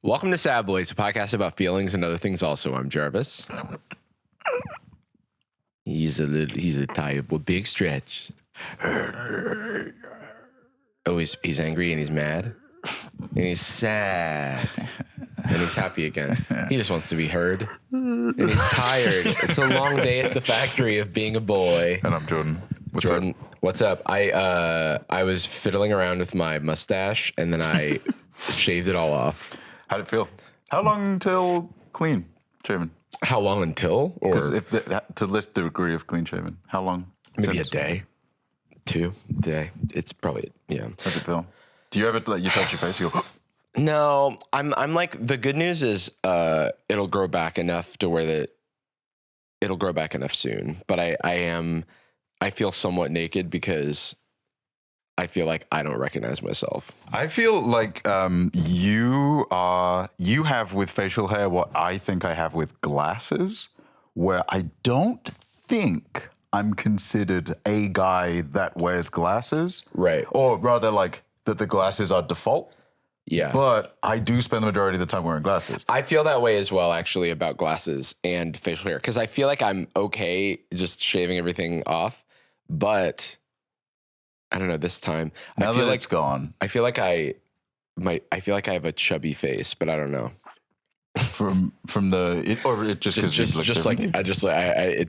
Welcome to Sad Boyz, a podcast about feelings and other things also. I'm Jarvis. He's a tired boy. Big stretch. Oh, he's angry and he's mad. And he's sad. And he's happy again. He just wants to be heard. And he's tired. It's a long day at the factory of being a boy. And I'm Jordan. What's up? I was fiddling around with my mustache and then I shaved it all off. How'd it feel? How long till clean shaven? How long until? Or to list the degree of clean shaven, how long? Maybe a day. 2 day. It's probably, yeah. How's it feel? Do you ever let you touch your face? You go, no, I'm like, the good news is it'll grow back enough to where it'll grow back enough soon. But I feel somewhat naked because I feel like I don't recognize myself. I feel like you have with facial hair what I think I have with glasses, where I don't think I'm considered a guy that wears glasses. Right. Or rather like that the glasses are default. Yeah. But I do spend the majority of the time wearing glasses. I feel that way as well, actually, about glasses and facial hair. Because I feel like I'm okay just shaving everything off. But I don't know, this time. Now I feel that like it's gone. I feel like I have a chubby face, but I don't know. From it's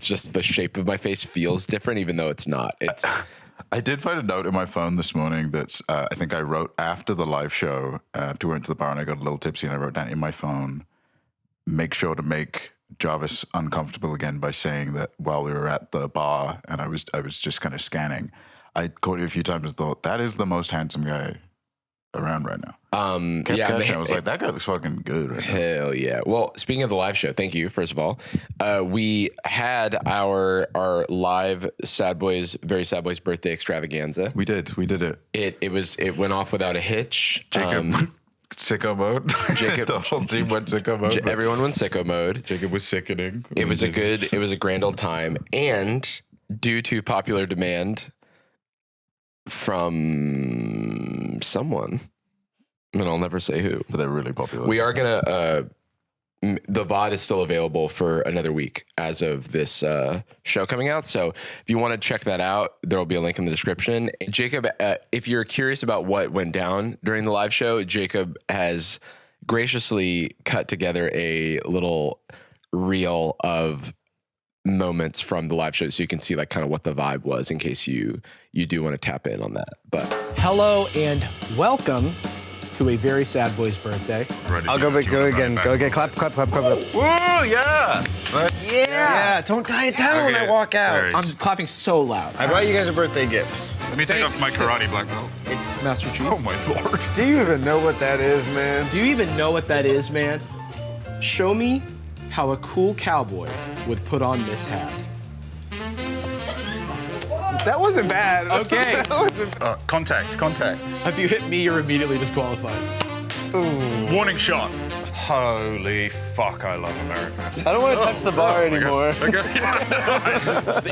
just the shape of my face feels different, even though it's not. I did find a note in my phone this morning that's I think I wrote after the live show. After we went to the bar and I got a little tipsy, and I wrote down in my phone, make sure to make Jarvis uncomfortable again by saying that while we were at the bar and I was just kind of scanning, I caught you a few times and thought, that is the most handsome guy around right now. I was like, that guy looks fucking good right now. Hell yeah. Well, speaking of the live show, thank you, first of all. We had our live Very Sad Boyz birthday extravaganza. We did it. It went off without a hitch. Jacob sicko mode. The whole team went sicko mode. Everyone went sicko mode. Jacob was sickening. It was a grand old time. And due to popular demand from someone, and I'll never say who, but they're really popular. We are gonna the VOD is still available for another week as of this show coming out. So if you want to check that out, there will be a link in the description. Jacob, if you're curious about what went down during the live show, Jacob has graciously cut together a little reel of moments from the live show so you can see like kind of what the vibe was in case you do want to tap in on that. But hello and welcome to a Very Sad Boyz birthday. I'll go again. Go again. Clap. Woo, yeah. Right? Yeah. Don't tie it down when I walk out. I'm just clapping so loud. I brought you guys a birthday gift. Let me take off my karate black belt. Master Chief. Oh my lord. Do you even know what that is, man? Do you even know what that is, man? Show me how a cool cowboy would put on this hat. That wasn't bad. Okay. Contact. If you hit me, you're immediately disqualified. Ooh. Warning shot. Holy fuck, I love America. I don't want to touch the bar anymore. Okay.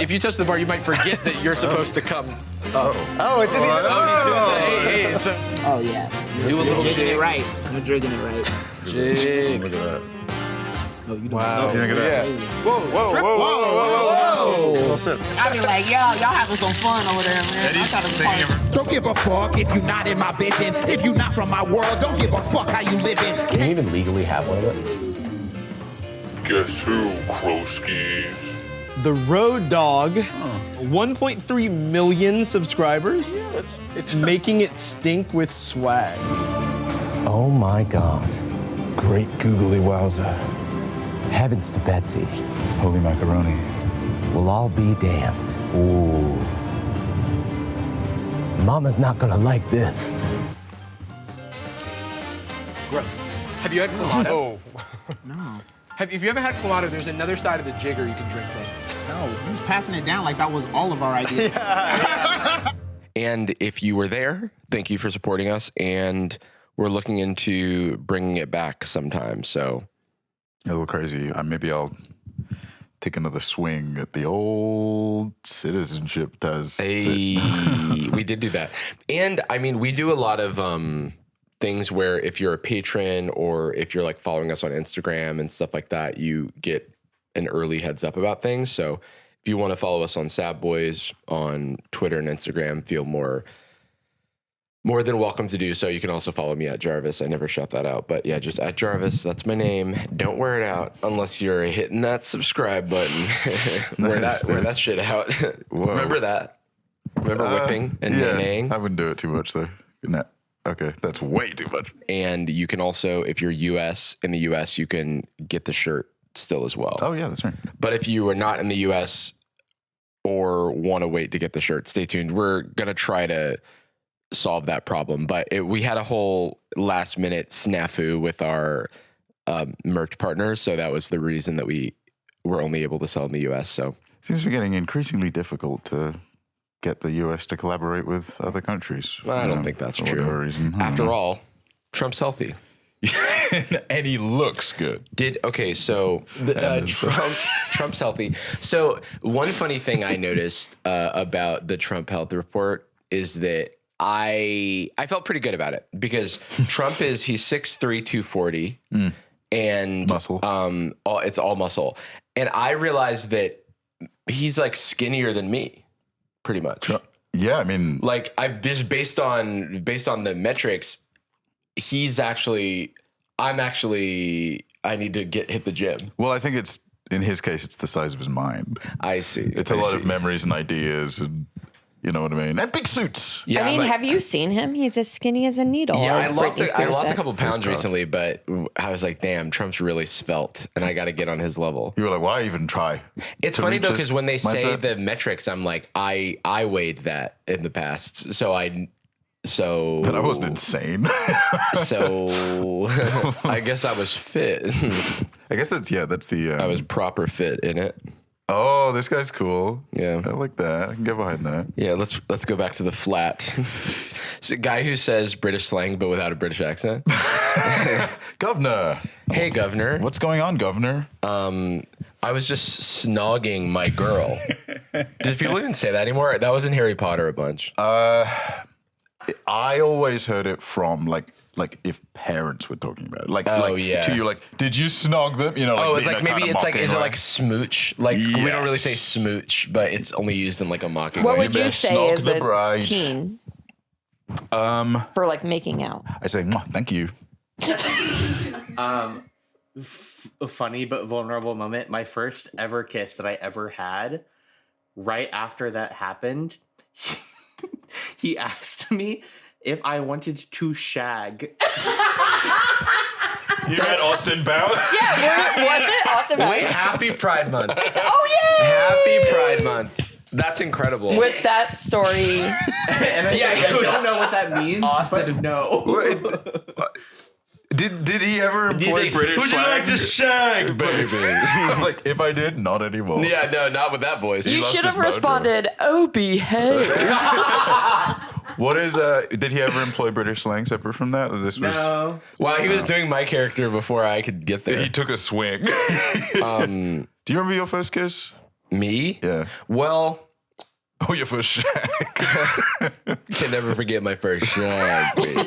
If you touch the bar, you might forget that you're supposed to come up. Oh, it didn't even. He's doing the hey. Oh yeah. Do a little jigging jig. it right. I'm jigging it right. Jig. Look at that. Oh, you Wow. Look at that. Whoa. Well said. I be like, y'all having some fun over there, man. I thought it was fun. Don't give a fuck if you're not in my vision. If you're not from my world, don't give a fuck how you living. Can you even legally have one of them? Guess who, Krowski? The Road Dog, 1.3 million subscribers. Yeah, it's making it stink with swag. Oh my God. great googly wowza. Heavens to Betsy. Holy macaroni. We'll all be damned. Ooh. Mama's not gonna like this. Gross. Have you had Clamato? Oh. No. If you ever had Clamato, there's another side of the jigger you can drink from. No, he was passing it down like that was all of our ideas. And if you were there, thank you for supporting us. And we're looking into bringing it back sometime. So A little crazy. Maybe I'll take another swing at the old citizenship test. we did do that. And I mean, we do a lot of things where if you're a patron or if you're like following us on Instagram and stuff like that, you get an early heads up about things. So if you want to follow us on Sad Boyz on Twitter and Instagram, feel more than welcome to do so. You can also follow me at Jarvis. I never shout that out, but yeah, just at Jarvis. That's my name. Don't wear it out unless you're hitting that subscribe button. wear that shit out. Remember that? Remember whipping and naying? I wouldn't do it too much though. No. Okay, that's way too much. And you can also, if you're in the US, you can get the shirt still as well. Oh yeah, that's right. But if you are not in the US or want to wait to get the shirt, stay tuned. We're gonna try to solve that problem. But we had a whole last minute snafu with our merch partners, so that was the reason that we were only able to sell in the US. So seems to be getting increasingly difficult to get the US to collaborate with other countries. Well, I don't think that's true. Reason. After all, Trump's healthy. And he looks good. So Trump's healthy. So one funny thing I noticed about the Trump health report is that I felt pretty good about it because Trump he's 6'3", 240 and muscle. It's all muscle. And I realized that he's like skinnier than me. Pretty much. Yeah, I mean, like I just based on the metrics, I need to hit the gym. Well, I think in his case, it's the size of his mind. I see. It's a lot of memories and ideas, and you know what I mean. And big suits. Yeah, I mean, have you seen him? He's as skinny as a needle. Yeah, I lost a couple pounds recently, but I was like, damn, Trump's really svelte, and I got to get on his level. You were like, why even try? It's funny though, because when they say the metrics, I'm like, I weighed that in the past, so I wasn't insane. So I guess I was fit. I guess that's the. I was proper fit in it. Oh, this guy's cool. Yeah, I like that. I can get behind that. Yeah, let's go back to the flat. It's a guy who says British slang but without a British accent. Governor. Hey, Governor. What's going on, Governor? I was just snogging my girl. Does people even say that anymore? That was in Harry Potter a bunch. I always heard it from like if parents were talking about it, to you, like, did you snog them? You know, it's like maybe it's like, is it like smooch? Like we don't really say smooch, but it's only used in like a mocking way. What would you say is a teen? For like making out. I say, thank you. A funny but vulnerable moment. My first ever kiss that I ever had. Right after that happened, he asked me if I wanted to shag. You met Austin Bowers? Yeah, was it Austin Bowers? Wait, happy Pride Month. Oh, yay! Happy Pride Month. That's incredible. With that story. And I don't know what that means, Austin, but no. Did he ever employ British would slang? You like to shag, baby? I'm like, if I did, not anymore. Yeah, no, not with that voice. You should have responded, oh, behave. What is, did he ever employ British slang separate from that? Or this was, no. Well, he was doing my character before I could get there. He took a swing. Do you remember your first kiss? Me? Yeah. Well... Oh, your first shag. Can never forget my first shag, baby.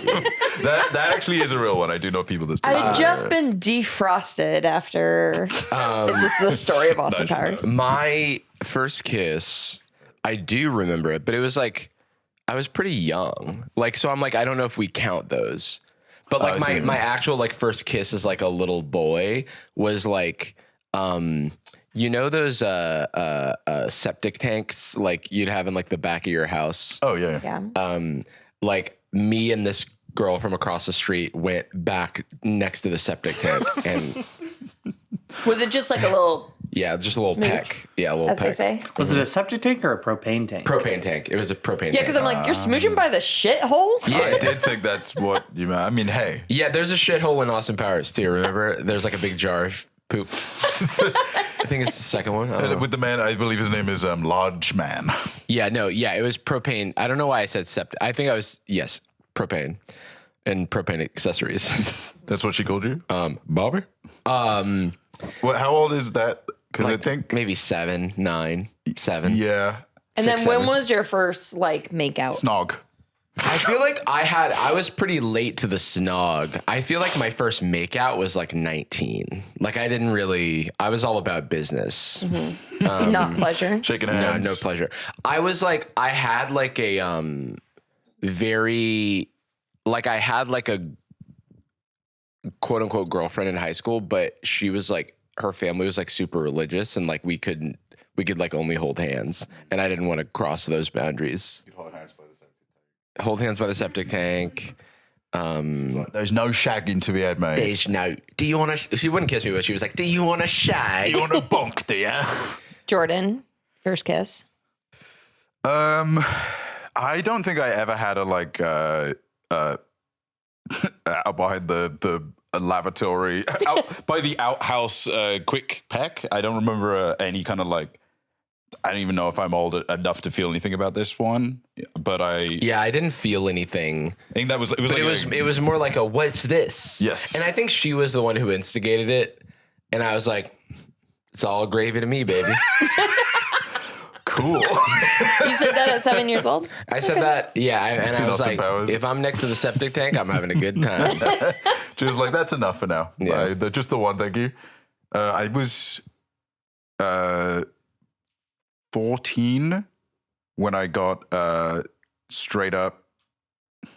That actually is a real one. I do know people that still I'd just been defrosted after. It's just the story of Austin Powers. My first kiss, I do remember it, but it was like, I was pretty young. Like, so I'm like, I don't know if we count those. But like my actual like first kiss as like a little boy was like, you know those septic tanks like you'd have in like the back of your house? Oh yeah. Like me and this girl from across the street went back next to the septic tank and was it just like a little just a little smooch, peck. Yeah, a little as peck. they say. Was it a septic tank or a propane tank? Propane tank. It was a propane tank. Yeah, because I'm like, you're smooching by the shithole? Yeah. I did think that's what you meant. I mean, hey. Yeah, there's a shithole in Austin Powers too, remember? There's like a big jar of poop. I think it's the second one. With the man, I believe his name is Lodge Man. Yeah, no, yeah, it was propane. I don't know why I said septic. I think I was, propane and propane accessories. That's what she called you? Bobber? Well, how old is that? Because like I think maybe 7. Yeah. And 6, then when 7. was your first like make out? Snog. I feel like I was pretty late to the snog. I feel like my first makeout was like 19. Like I was all about business. Mm-hmm. Not pleasure. Shaking hands. No pleasure. I was like, I had like a quote unquote girlfriend in high school, but she was like, her family was like super religious and like we could like only hold hands. And I didn't want to cross those boundaries. Hold hands by the septic tank. There's no shagging to be had, mate. There's no. Do you want to? She wouldn't kiss me, but she was like, "Do you want to shag? You want to bonk, do ya?" Jordan, first kiss. I don't think I ever had a like out behind the lavatory out by the outhouse quick peck. I don't remember any kind of like. I don't even know if I'm old enough to feel anything about this one, but I didn't feel anything. I think that was it was more like a what's this? Yes. And I think she was the one who instigated it, and I was like, it's all gravy to me, baby. Cool. You said that at 7 years old? I said that, yeah, and I was like, Powers. if I'm next to the septic tank, I'm having a good time. She was like, that's enough for now. Yeah. Just the one, thank you. I was 14 when I got straight up a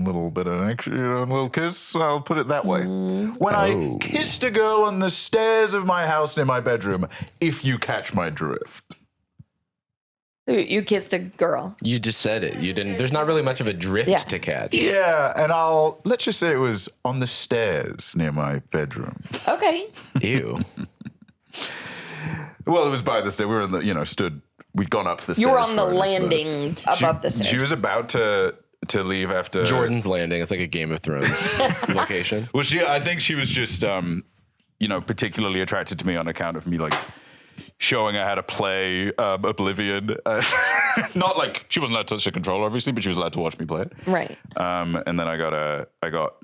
little bit of a little kiss, I'll put it that way. When I kissed a girl on the stairs of my house near my bedroom, if you catch my drift. You kissed a girl. You just said it. You didn't. There's not really much of a drift to catch. Yeah, and let's just say it was on the stairs near my bedroom. Okay. Ew. Well, it was by the stairs. We were in the, we'd gone up the stairs. You were on the landing above the stairs. She was about to leave after Jordan's Landing. It's like a Game of Thrones location. Well, I think she was just, particularly attracted to me on account of me, like, showing her how to play Oblivion. Not like, she wasn't allowed to touch the controller, obviously, but she was allowed to watch me play it. Right. And then I got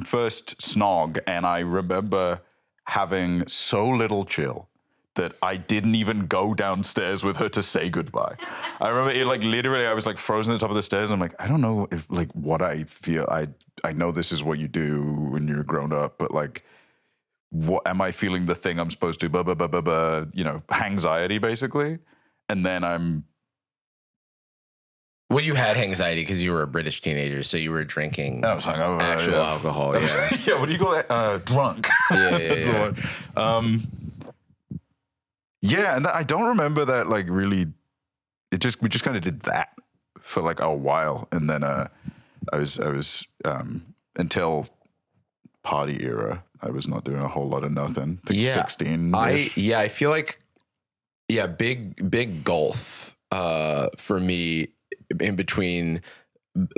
first snog, and I remember having so little chill that I didn't even go downstairs with her to say goodbye. I remember it, like, literally, I was like frozen at the top of the stairs. And I'm like, I don't know if like what I feel. I know this is what you do when you're grown up, but like, what am I feeling the thing I'm supposed to, anxiety basically. And then Well, you had anxiety because you were a British teenager, so you were drinking I was hungover, actual alcohol. Yeah. Yeah, what do you call it? Drunk. Yeah, That's the one. Yeah, and I don't remember that, like, really. We just kind of did that for like a while, and then I was until party era, I was not doing a whole lot of nothing. I think 16. I feel like big gulf for me in between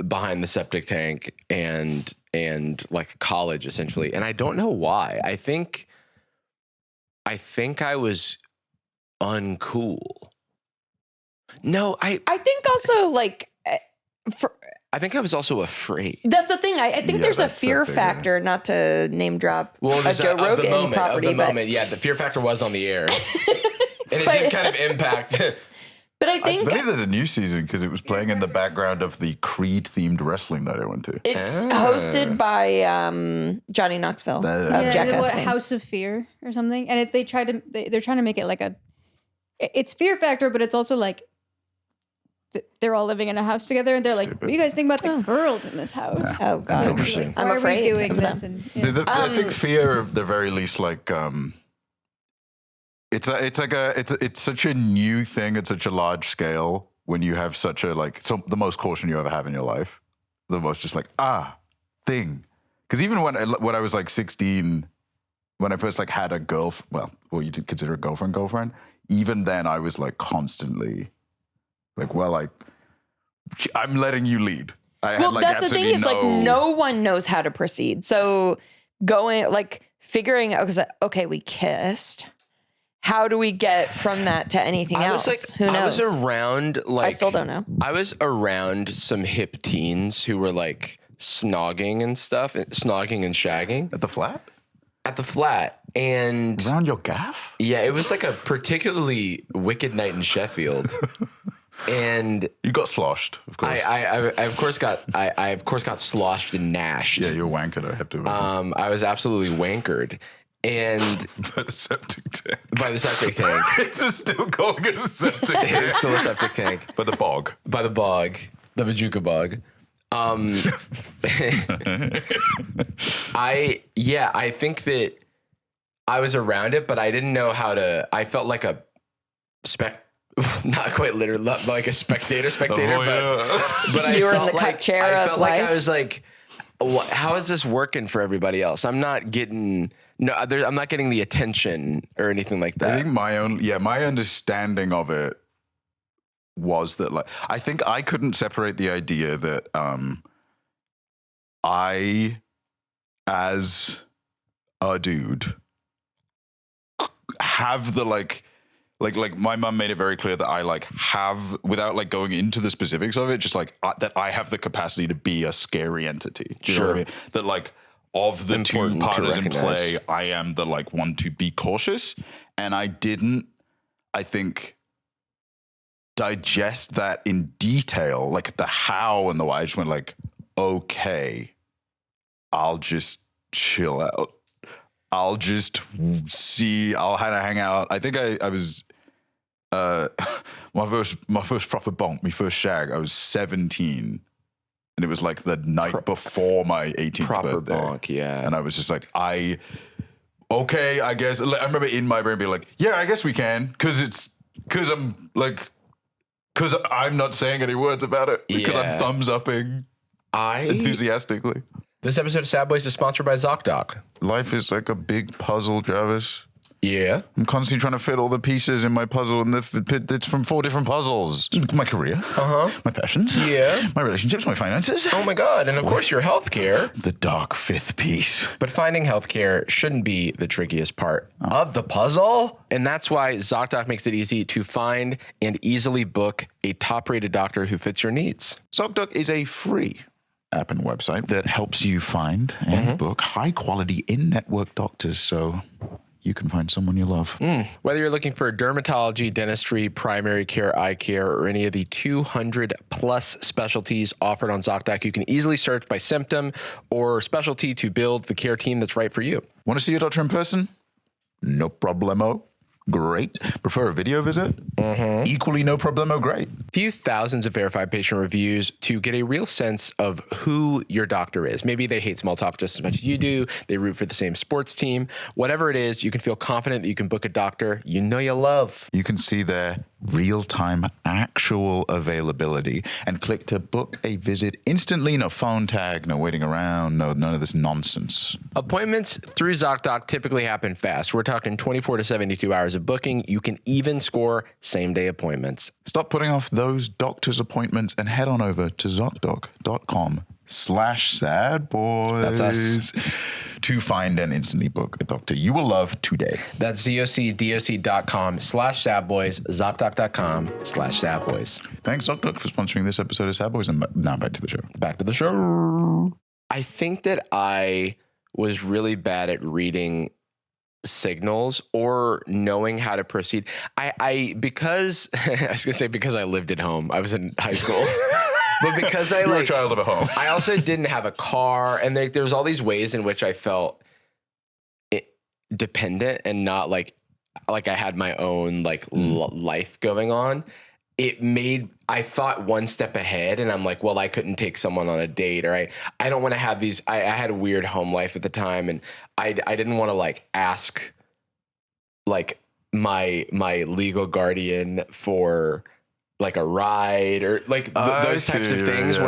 behind the septic tank and like college essentially, and I don't know why. I think I was uncool. No, I think also like I think I was also afraid. That's the thing. I think there's a fear factor, not to name drop a Joe Rogan property, but the fear factor was on the air, and it did kind of impact. But I believe there's a new season because it was playing in the background of the Creed-themed wrestling night I went to. It's hosted by Johnny Knoxville of Jackass fame. House of Fear or something, and they're trying to make it like it's fear factor, but it's also like they're all living in a house together, and they're like, "What do you guys think about the girls in this house?" Oh God, interesting. I'm afraid doing this. I think fear, at the very least, like it's such a new thing at such a large scale when you have such a the most caution you ever have in your life, the most just thing. Because even when I was like 16, when I first like had a girlfriend, well, you did consider a girlfriend. Even then, I was like constantly. I'm letting you lead. That's the thing is like no one knows how to proceed. So figuring out, okay, we kissed. How do we get from that to anything else? Who knows? I was around I still don't know. I was around some hip teens who were like snogging and stuff, snogging and shagging at the flat. And around your gaff? Yeah, it was like a particularly wicked night in Sheffield. And you got sloshed, of course. I of course got sloshed and gnashed. Yeah, you're wankered. I have to. I was absolutely wankered. And by the septic tank. It's still calling it a septic tank. It's still a septic tank. By the bog. The Vajuka bog. I think that I was around it, but I didn't know how to. I felt like a not quite literally, but like a spectator. But I you were felt in the like, cut chair I of felt life. like I was like, how is this working for everybody else? I'm not getting the attention or anything like that. I think my understanding of it was that, like, I think I couldn't separate the idea that I, as a dude, have the like my mum made it very clear that I have, without going into the specifics of it, just that I have the capacity to be a scary entity. Do you know what I mean? That of the two partners in play, I am the one to be cautious, and I didn't, I think, digest that in detail, the how and the why. I just went okay, I'll just chill out. I'll just see. I'll kind of hang out. I think I was my first proper bonk, my first shag. I was 17, and it was the night before my 18th proper birthday. Bonk, yeah. And I was just okay, I guess. I remember in my brain being yeah, I guess we can, because I'm not saying any words about it, because I'm thumbs upping enthusiastically. This episode of Sad Boyz is sponsored by ZocDoc. Life is like a big puzzle, Jarvis. Yeah. I'm constantly trying to fit all the pieces in my puzzle, and it's from 4 different puzzles. My career. My passions. Yeah. My relationships, my finances. Oh my God. And of course your healthcare. The dark 5th piece. But finding healthcare shouldn't be the trickiest part of the puzzle. And that's why ZocDoc makes it easy to find and easily book a top-rated doctor who fits your needs. ZocDoc is a free app and website that helps you find and book high-quality in-network doctors, so you can find someone you love. Whether you're looking for dermatology, dentistry, primary care, eye care, or any of the 200 plus specialties offered on ZocDoc, you can easily search by symptom or specialty to build the care team that's right for you. Want to see your doctor in person? No problemo. Great. Prefer a video visit? Equally no problemo. Great. Few thousands of verified patient reviews to get a real sense of who your doctor is. Maybe they hate small talk just as much as you do. They root for the same sports team. Whatever it is, you can feel confident that you can book a doctor you know you love. You can see their real-time actual availability and click to book a visit instantly. No phone tag, no waiting around, none of this nonsense. Appointments through ZocDoc typically happen fast. We're talking 24 to 72 hours of booking. You can even score same-day appointments. Stop putting off those doctor's appointments and head on over to ZocDoc.com/sadboyz. That's us. To find and instantly book a doctor you will love today. That's ZocDoc.com/sadboyz, ZocDoc.com/sadboyz. Thanks, ZocDoc, for sponsoring this episode of Sad Boyz. And now back to the show. Back to the show. I think that I was really bad at reading signals or knowing how to proceed. Because I was gonna say because I lived at home. I was in high school. But because I you were a child of a home. I also didn't have a car, and there's all these ways in which I felt dependent and not like I had my own life going on. I thought one step ahead, and I'm like, well, I couldn't take someone on a date, or I don't want to have these. I had a weird home life at the time, and I didn't want to ask my legal guardian for a ride or those types of things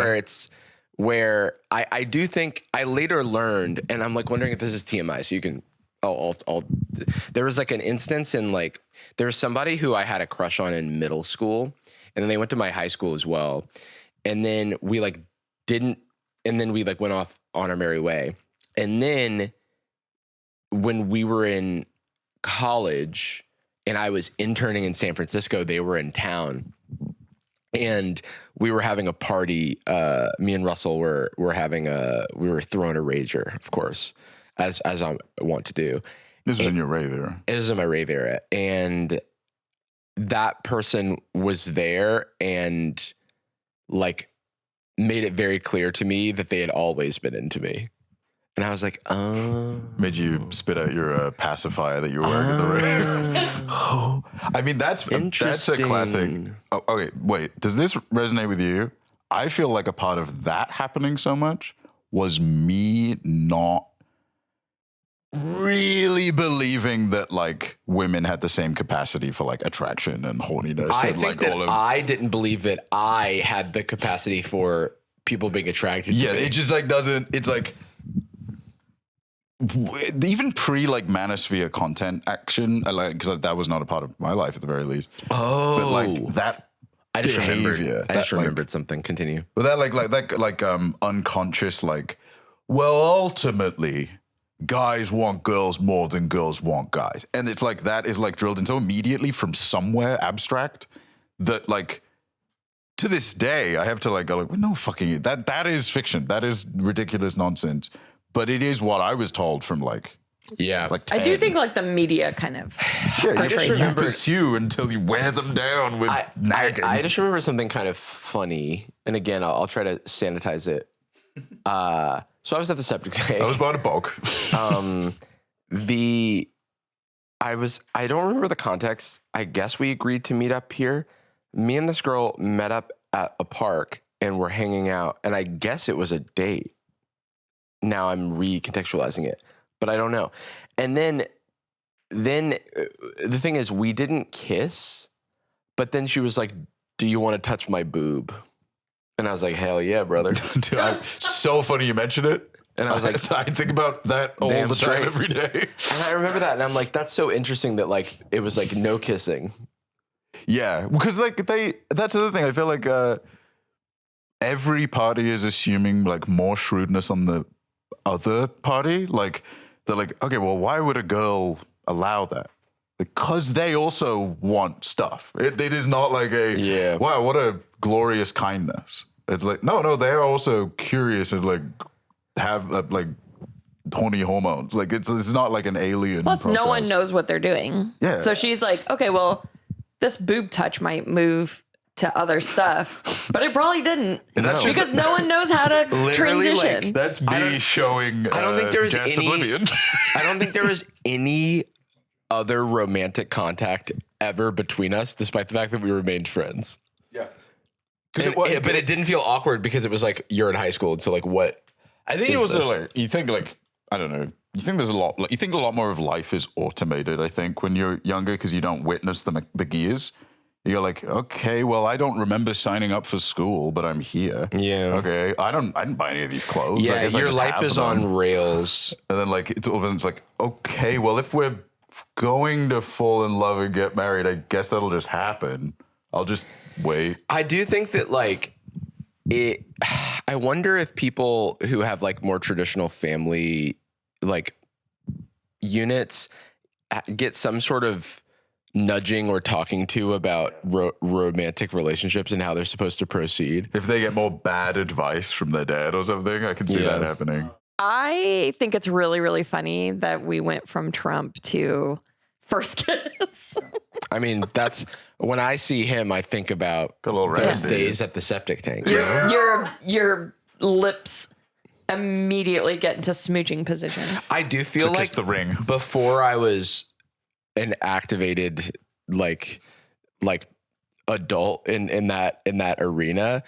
where I do think I later learned, and I'm wondering if this is TMI, so you can, there was an instance in there was somebody who I had a crush on in middle school, and then they went to my high school as well. And then we went off on our merry way. And then when we were in college and I was interning in San Francisco, they were in town. And we were having a party. Me and Russell were throwing a rager, of course, as I want to do. This was in your rave era. It was in my rave era. And that person was there and like made it very clear to me that they had always been into me. And I was like, oh. Made you spit out your pacifier that you were wearing in the room. I mean, that's a classic. Oh, okay, wait. Does this resonate with you? I feel like a part of that happening so much was me not really believing that like women had the same capacity for like attraction and horniness. I and, think like, that I didn't believe that I had the capacity for people being attracted to me. Yeah, it just like doesn't. It's like even pre like manosphere content action. like because that was not a part of my life at the very least. Oh, but like that. I just behavior. I just remembered something. Continue. But that like unconscious like. Well, ultimately, guys want girls more than girls want guys, and it's like that is like drilled in so immediately from somewhere abstract that like. To this day, I have to like go like, well, no fucking that is fiction. That is ridiculous nonsense. But it is what I was told from like, like 10. I do think like the media kind of. Yeah, you just pursue until you wear them down with nagging. I just remember something kind of funny, and again, I'll try to sanitize it. So I was at the septic tank. I was by the bog. I don't remember the context. I guess we agreed to meet up here. Me and this girl met up at a park and we're hanging out, and I guess it was a date. Now I'm recontextualizing it, but I don't know. And then the thing is, we didn't kiss, but then she was like, "Do you want to touch my boob?" And I was like, "Hell yeah, brother!" Dude, so funny you mentioned it. And I was like, I think about that all the time, every day. And I remember that, and I'm like, that's so interesting that like it was like no kissing. Yeah, because like that's the other thing. I feel like every party is assuming like more shrewdness on the other party. Like they're like, okay, well, why would a girl allow that? Because they also want stuff. It is not like wow, what a glorious kindness. It's like no, they're also curious and like have like horny hormones. Like it's not like an alien. Plus, process. no one knows what they're doing. Yeah. So she's like, okay, well, this boob touch might move to other stuff, but it probably didn't because no one knows how to transition. Like, that's me showing. I don't think there was any. Oblivion. I don't think there was any other romantic contact ever between us, despite the fact that we remained friends. Yeah. But it didn't feel awkward because it was like you're in high school, and so like what? I think it was like you think like I don't know. You think there's a lot. Like, you think a lot more of life is automated. I think when you're younger because you don't witness the gears. You're like, okay, well, I don't remember signing up for school, but I'm here. Yeah. Okay. I didn't buy any of these clothes. Yeah. I guess your life is on rails. And then like it's all of a sudden it's like, okay, well, if we're going to fall in love and get married, I guess that'll just happen. I'll just wait. I do think that like I wonder if people who have like more traditional family like units get some sort of nudging or talking to about romantic relationships and how they're supposed to proceed. If they get more bad advice from their dad or something, I can see that happening. I think it's really, really funny that we went from Trump to first kiss. I mean, that's when I see him, I think about those days at the septic tank. Your lips immediately get into smooching position. I do feel like the ring. Before I was an activated like adult in that arena,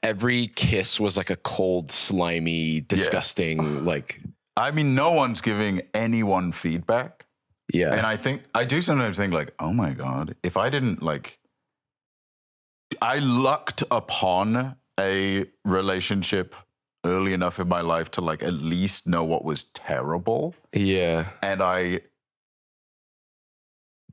every kiss was like a cold, slimy, disgusting like. I mean, no one's giving anyone feedback. Yeah. And I do sometimes think like, oh my God, if I didn't like, I lucked upon a relationship early enough in my life to like at least know what was terrible. Yeah. And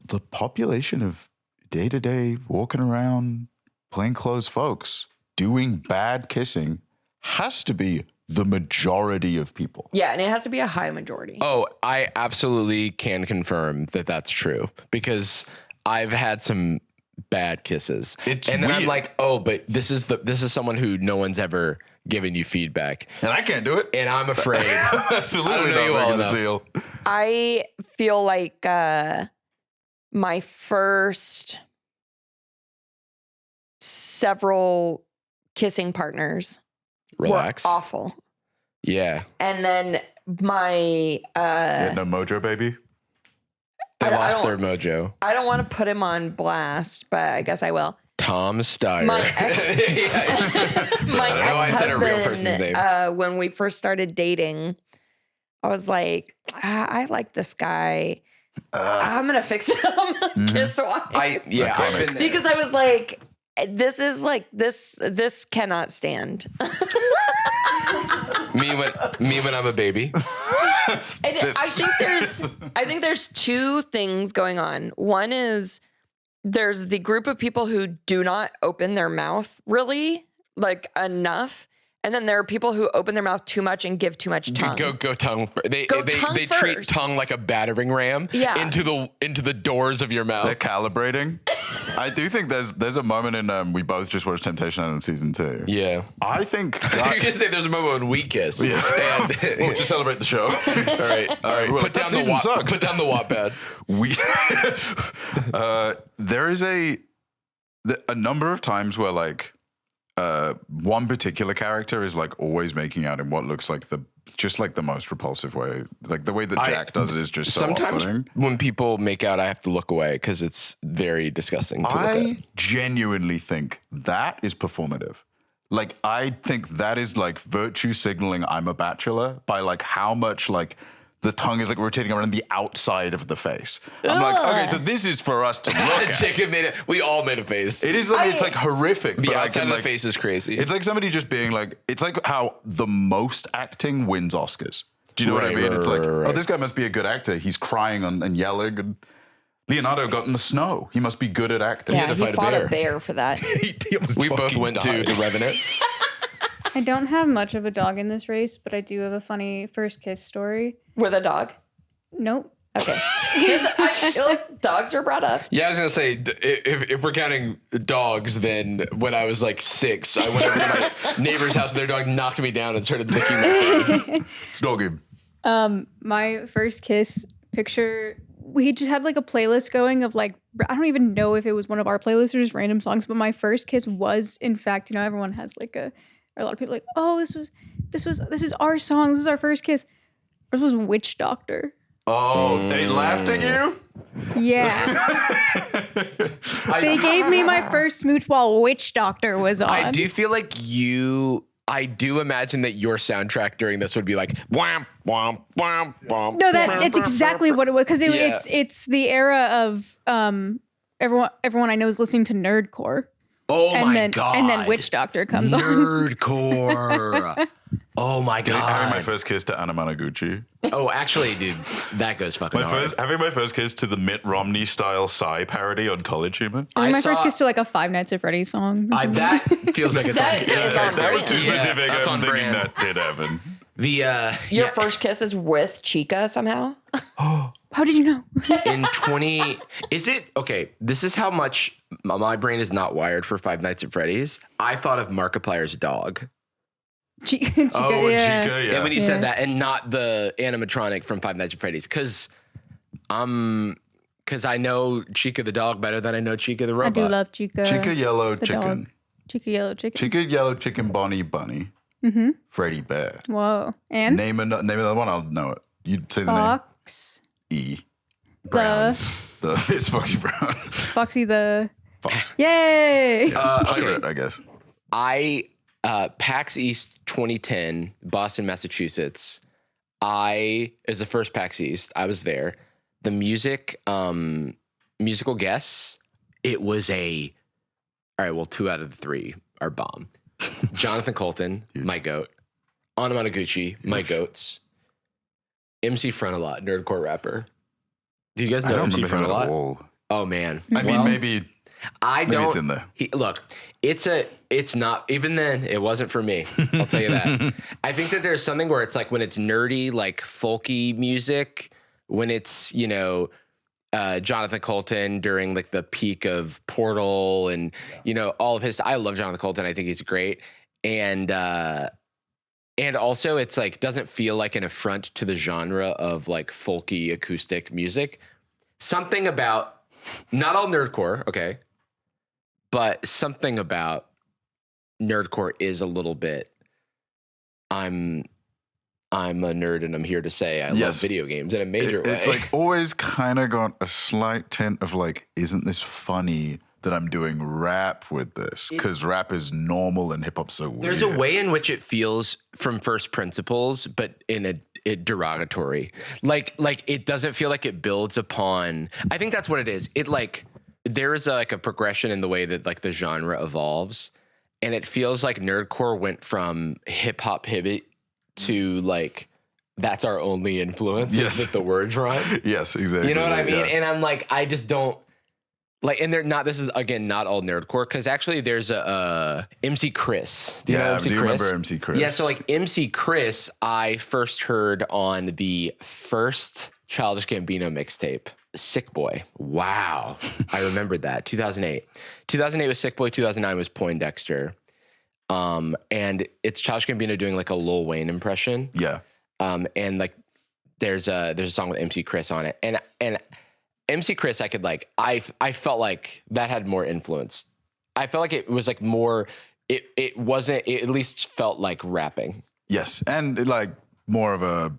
the population of day-to-day walking around plainclothes folks doing bad kissing has to be the majority of people. Yeah, and it has to be a high majority. Oh, I absolutely can confirm that that's true because I've had some bad kisses. Then I'm like, oh, but this is someone who no one's ever given you feedback. And I can't do it. And I'm afraid. Absolutely not breaking the seal. I feel like my first several kissing partners Relax. were awful. Yeah. And then my no mojo, baby. They lost their mojo. I don't want to put him on blast, but I guess I will. Tom Steyer. My ex-husband, when we first started dating, I was like, I like this guy. I'm gonna fix him kiss wise. I've been there. Because I was like, this cannot stand. me when I'm a baby. I think there's two things going on. One is there's the group of people who do not open their mouth really enough. And then there are people who open their mouth too much and give too much tongue. Go tongue. They treat first. tongue like a battering ram into the doors of your mouth. They're calibrating. I do think there's a moment in we both just watched Temptation Island season 2. Yeah. I think you're gonna say there's a moment when we kiss. Yeah. And we'll just celebrate the show. All right. Well, Put down the Wattpad. There is a number of times where one particular character is always making out in what looks like the most repulsive way. Like the way that Jack does it is just so sometimes off-putting. When people make out, I have to look away because it's very disgusting to look at. I genuinely think that is performative. I think that is virtue signaling I'm a bachelor by how much the tongue is rotating around the outside of the face. I'm okay, so this is for us to look at. Jacob made it. We all made a face. It is it's horrific. The but outside of the face is crazy. It's like somebody just being it's like how the most acting wins Oscars. Do you know what I mean? It's oh, this guy must be a good actor. He's crying and yelling. And Leonardo got in the snow. He must be good at acting. Yeah, he fought a bear for that. We both went to The Revenant. I don't have much of a dog in this race, but I do have a funny first kiss story. With a dog? Nope. Okay. Dogs were brought up. Yeah, I was going to say, if we're counting dogs, then when I was 6, I went over to my neighbor's house and their dog knocked me down and started licking my face. It's no good. My first kiss picture, we just had a playlist going of I don't even know if it was one of our playlists or just random songs, but my first kiss was, in fact, everyone has a lot of people oh, this is our song. This is our first kiss. Ours was Witch Doctor. Oh, they laughed at you? Yeah. They gave me my first smooch while Witch Doctor was on. I do feel I do imagine that your soundtrack during this would be wham, wham, wham, wham. No, it's exactly what it was. Because it's the era of everyone I know is listening to nerdcore. Oh God. And then Witch Doctor comes on. Nerdcore. Oh my God. Having my first kiss to Anna Managuchi. Oh, actually, dude, that goes fucking hard. Having my first kiss to the Mitt Romney style Psy parody on College Humor. My first kiss to a Five Nights at Freddy's song. That feels like it's that was too specific. That's I'm on thinking brand. that did happen. Your first kiss is with Chica somehow? How did you know? In 20, is it okay? This is how much my brain is not wired for Five Nights at Freddy's. I thought of Markiplier's dog. Chica, Chica, yeah. And when you said that, and not the animatronic from Five Nights at Freddy's, because I know Chica the dog better than I know Chica the robot. I do love Chica. Chica Yellow Chicken. Dog. Chica Yellow Chicken. Chica Yellow Chicken Bunny. Mm-hmm. Freddy Bear. Whoa. And? Name another one, I'll know it. You'd say the Fox. name. E. Brown. It's Foxy Brown. Foxy the... Fox. Yay! Pirate, I guess. PAX East 2010, Boston, Massachusetts. As the first PAX East, I was there. The musical guests, it was all right, well, 2 out of the 3 are bomb. Jonathan Colton, my goat. Anna Managuchi, my goats. MC Frontalot, nerdcore rapper. Do you guys know MC Frontalot? Oh man. I mean, maybe it's in there. Look, it's not, even then, it wasn't for me. I'll tell you that. I think that there's something where it's when it's nerdy, folky music, when it's, Jonathan Colton during the peak of Portal and, all of his, I love Jonathan Colton. I think he's great. And also it's doesn't feel like an affront to the genre of folky acoustic music. Something about, not all nerdcore, okay, but something about nerdcore is a little bit. I'm a nerd and I'm here to say I love video games in a major way. It's like always kind of got a slight tint of like, isn't this funny that I'm doing rap with this? Because rap is normal and hip hop's so weird. There's a way in which it feels from first principles, but in a derogatory. Like it doesn't feel like it builds upon. I think that's what it is. It like there is a progression in the way that like the genre evolves, and it feels like nerdcore went from hip hop pivot to like that's our only influence. Yes. Is that the words rhyme? Yes, exactly. You know what I mean? Yeah. And I'm like, I just don't. Like, and they're not, this is, again, not all nerdcore, because actually there's a MC Chris. Do you know MC Chris? Remember MC Chris? Yeah, so like MC Chris, I first heard on the first Childish Gambino mixtape, Sick Boy. Wow. I remembered that. 2008. 2008 was Sick Boy, 2009 was Poindexter. And it's Childish Gambino doing like a Lil Wayne impression. Yeah. And like there's a song with MC Chris on it. And MC Chris, I could like, I felt like that had more influence. I felt like it was like more, it wasn't, it at least felt like rapping. Yes. And like more of a,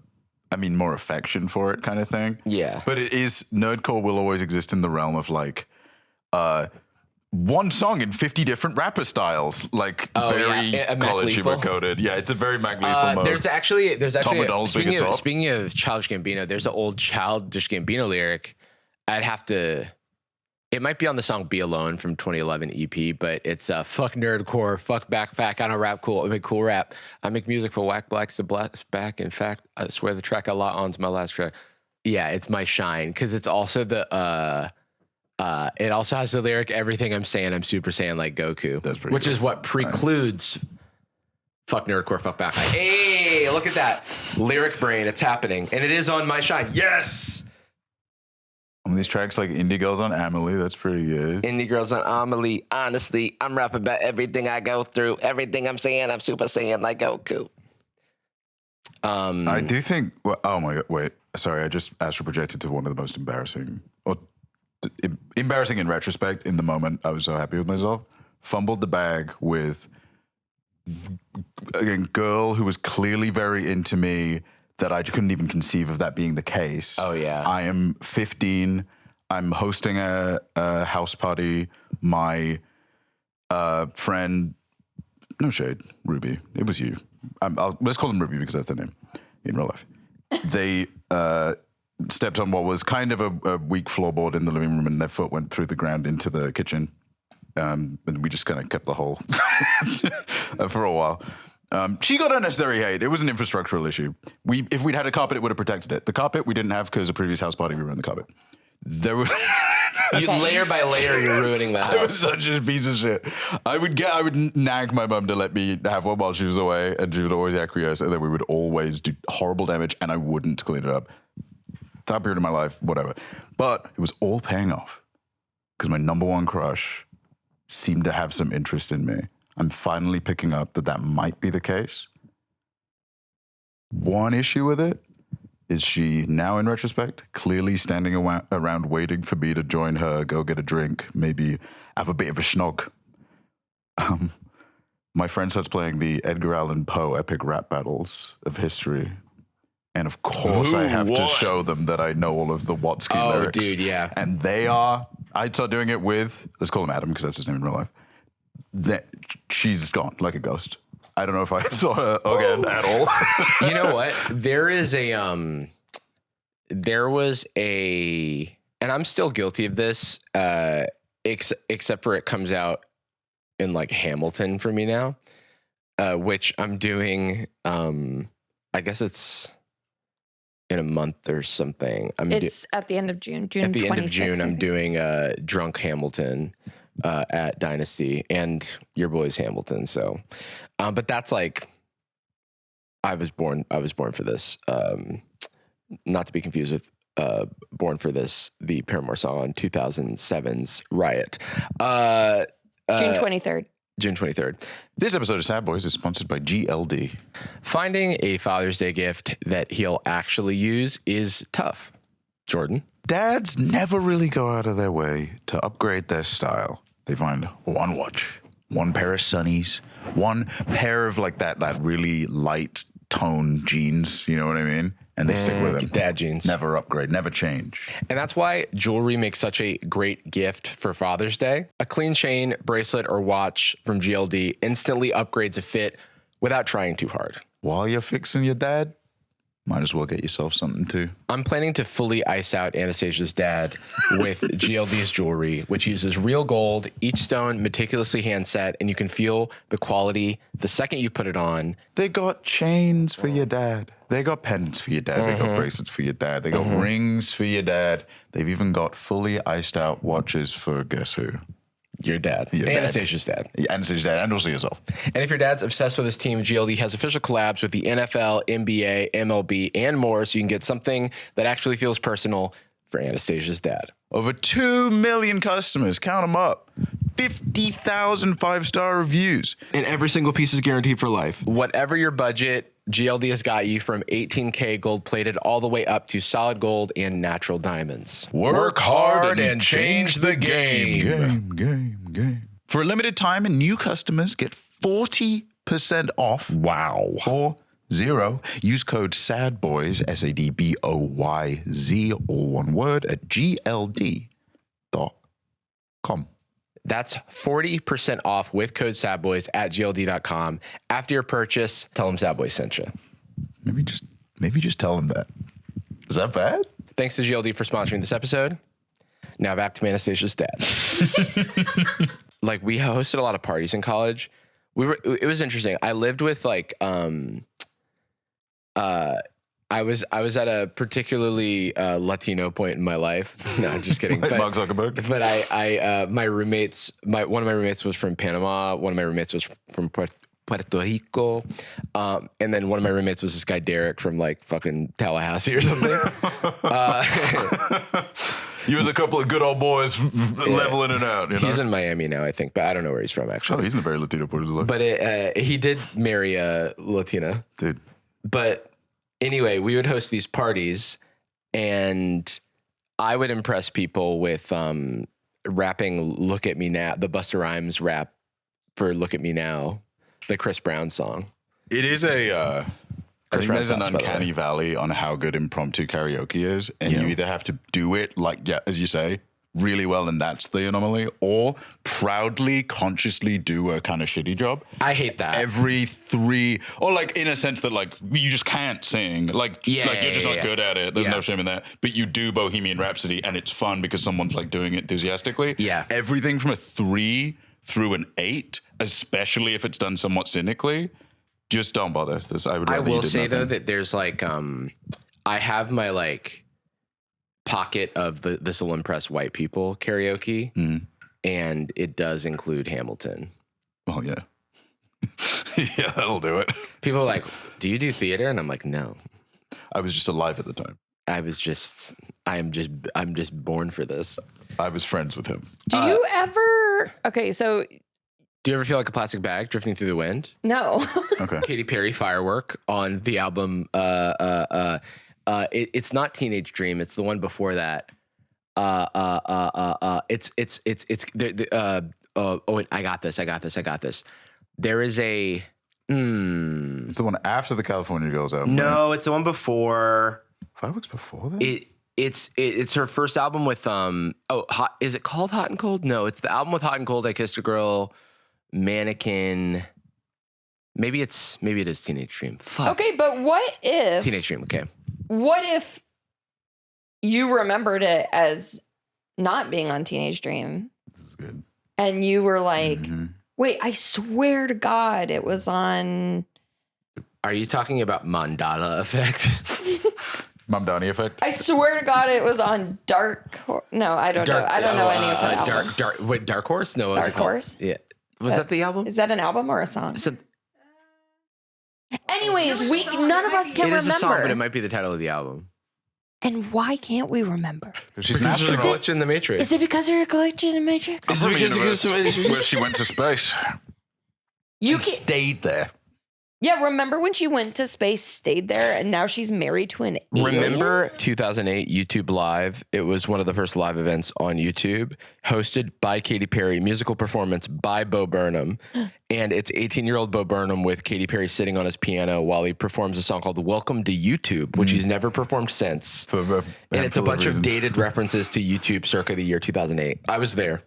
more affection for it kind of thing. Yeah. But it is, nerdcore will always exist in the realm of like, one song in 50 different rapper styles, like very college humor coded. Yeah, it's a very Mac Lethal mode. There's actually Tom McDonald's biggest top. Speaking of Childish Gambino, there's an old Childish Gambino lyric. I'd have to, it might be on the song Be Alone from 2011 EP, but it's fuck nerdcore, fuck backpack, I don't rap cool, I make cool rap. I make music for whack blacks to blacks back. In fact, I swear the track I lot on's my last track. Yeah, it's my shine, because it's also the, it also has the lyric, everything I'm saying, I'm Super Saiyan like Goku. That's pretty Which cool. Is what precludes fuck nerdcore, fuck backpack. Hey, look at that. Lyric brain, it's happening. And it is on my shine. Yes! These tracks like Indie Girls on Amelie, that's pretty good. Indie Girls on Amelie, honestly, I'm rapping about everything I go through. Everything I'm saying, I'm Super Saiyan like Goku. I do think, well, oh my God, wait, sorry, I just astral projected to one of the most embarrassing, or embarrassing in retrospect. In the moment, I was so happy with myself. Fumbled the bag with a girl who was clearly very into me, that I couldn't even conceive of that being the case. Oh, yeah. I am 15. I'm hosting a house party. My friend, no shade, Ruby. It was you. Let's call them Ruby because that's their name in real life. They stepped on what was kind of a weak floorboard in the living room, and their foot went through the ground into the kitchen. And we just kind of kept the hole for a while. She got unnecessary hate. It was an infrastructural issue. If we'd had a carpet, it would have protected it. The carpet we didn't have because a previous house party we ruined the carpet. There were layer by layer, you're ruining the house. I was such a piece of shit. I would nag my mum to let me have one while she was away, and she would always acquiesce, and then we would always do horrible damage, and I wouldn't clean it up. That period of my life, whatever. But it was all paying off because my number one crush seemed to have some interest in me. I'm finally picking up that might be the case. One issue with it is she, now in retrospect, clearly standing around waiting for me to join her, go get a drink, maybe have a bit of a schnog. My friend starts playing the Edgar Allan Poe epic rap battles of history. And of course I have to show them that I know all of the Watsky lyrics. Oh, dude, yeah. And I'd start doing it with, let's call him Adam because that's his name in real life. She's gone like a ghost. I don't know if I saw her again at all. You know what? There was a, and I'm still guilty of this, except for it comes out in like Hamilton for me now, which I'm doing, I guess it's in a month or something. It's at the end of June, June 26th. At the end of June, I'm doing Drunk Hamilton at Dynasty, and your boy's Hamilton. So, but that's like, I was born for this. Not to be confused with Born for This, the Paramore song on 2007's Riot. June 23rd. June 23rd. This episode of Sad Boyz is sponsored by GLD. Finding a Father's Day gift that he'll actually use is tough. Jordan? Dads never really go out of their way to upgrade their style. they find one watch, one pair of sunnies, one pair of like that really light tone jeans. You know what I mean? And they stick with it. Dad jeans. Never upgrade, never change. And that's why jewelry makes such a great gift for Father's Day. A clean chain, bracelet, or watch from GLD instantly upgrades a fit without trying too hard. While you're fixing your dad, might as well get yourself something too. I'm planning to fully ice out Anastasia's dad with GLD's jewelry, which uses real gold, each stone meticulously hand set, and you can feel the quality the second you put it on. They got chains for your dad. They got pendants for your dad. They got bracelets for your dad. They got rings for your dad. They've even got fully iced out watches for guess who? Your dad. Anastasia's dad. Yeah, Anastasia's dad, and also yourself. And if your dad's obsessed with his team, GLD has official collabs with the NFL, NBA, MLB, and more, so you can get something that actually feels personal for Anastasia's dad. Over 2 million customers, count them up. 50,000 5-star reviews. And every single piece is guaranteed for life. Whatever your budget, GLD has got you from 18K gold plated all the way up to solid gold and natural diamonds. Work hard and change the game. Game. For a limited time, new customers get 40% off. Wow. 40. Use code SADBOYZ, SADBOYZ, all one word, at GLD.com. That's 40% off with code SADBOYZ at GLD.com. After your purchase, tell them Sad Boyz sent you. Maybe just tell them that. Is that bad? Thanks to GLD for sponsoring this episode. Now back to Anastasia's dad. Like, we hosted a lot of parties in college. It was interesting. I lived with like I was at a particularly Latino point in my life. No, just kidding. Like Mark Zuckerberg. But my roommates, one of my roommates was from Panama. One of my roommates was from Puerto Rico. And then one of my roommates was this guy Derek from like fucking Tallahassee or something. You and a couple of good old boys leveling it out. You know? He's in Miami now, I think, but I don't know where he's from actually. Oh, he's in a very Latino part of the life. But he did marry a Latina. Dude. But anyway, we would host these parties and I would impress people with rapping Look at Me Now, the Busta Rhymes rap for Look at Me Now, the Chris Brown song. It is I think there's an uncanny valley on how good impromptu karaoke is. And you either have to do it, like, as you say, really well, and that's the anomaly, or proudly, consciously do a kind of shitty job. I hate that. Every 3, or like in a sense that like you just can't sing, like you're just not good at it. There's no shame in that. But you do Bohemian Rhapsody, and it's fun because someone's like doing it enthusiastically. Yeah. Everything from a 3 through an 8, especially if it's done somewhat cynically, just don't bother. I will say though that there's like I have my like pocket of this will impress white people karaoke, and it does include Hamilton. Oh yeah. Yeah, that'll do it. People are like, do you do theater? And I'm like, no. I was just alive at the time. I'm just born for this. I was friends with him. Do you ever, okay, so. Do you ever feel like a plastic bag drifting through the wind? No. Okay. Katy Perry Firework on the album, it's not Teenage Dream. It's the one before that. Wait, I got this. There is a, It's the one after the California Girls album. No, it's the one before. Fireworks before that? It's her first album with, is it called Hot and Cold? No, it's the album with Hot and Cold, I Kissed a Girl, Mannequin. Maybe it is Teenage Dream. Fuck. Okay, but what if Teenage Dream? Okay. What if you remembered it as not being on Teenage Dream? That's good. And you were like, wait, I swear to God it was on. Are you talking about Mandala Effect? Mamdani Effect? I swear to God it was on Dark No, I don't know. I don't know any of her albums. Dark Horse? No, Dark Horse? Yeah. Was that the album? Is that an album or a song? So, anyways, none of us can remember. It is a song, but it might be the title of the album. And why can't we remember? She's because there's a glitch in the Matrix. Is it because there's a glitch in the Matrix? Is it because where she went to space? You stayed there. Yeah, remember when she went to space, stayed there, and now she's married to an alien? Remember 2008 YouTube Live? It was one of the first live events on YouTube, hosted by Katy Perry, musical performance by Bo Burnham. And it's 18-year-old Bo Burnham with Katy Perry sitting on his piano while he performs a song called Welcome to YouTube, which he's never performed since. And it's a bunch of dated references to YouTube circa the year 2008. I was there.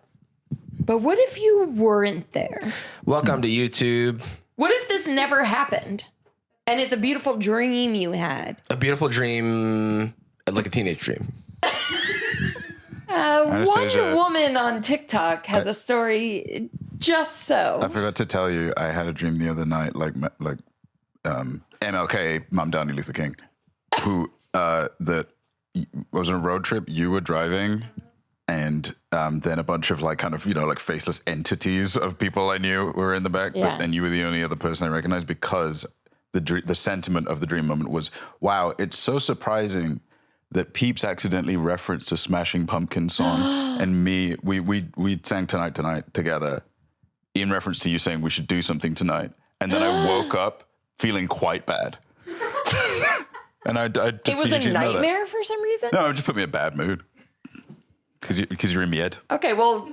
But what if you weren't there? Welcome to YouTube. What if this never happened? And it's a beautiful dream you had. A beautiful dream, like a teenage dream. Anastasia, One woman on TikTok has a story just so. I forgot to tell you, I had a dream the other night, like MLK, Mom Downey Luther King, who that was on a road trip. You were driving, and then a bunch of like kind of, you know, like faceless entities of people I knew were in the back, Yeah. and you were the only other person I recognized, because the sentiment of the dream moment was, wow, it's so surprising that Peeps accidentally referenced a Smashing Pumpkins song, and we sang Tonight together in reference to you saying we should do something tonight, and then I woke up feeling quite bad. And I just It was a nightmare for some reason? No, it just put me in a bad mood. Because you're in my head. Okay, well,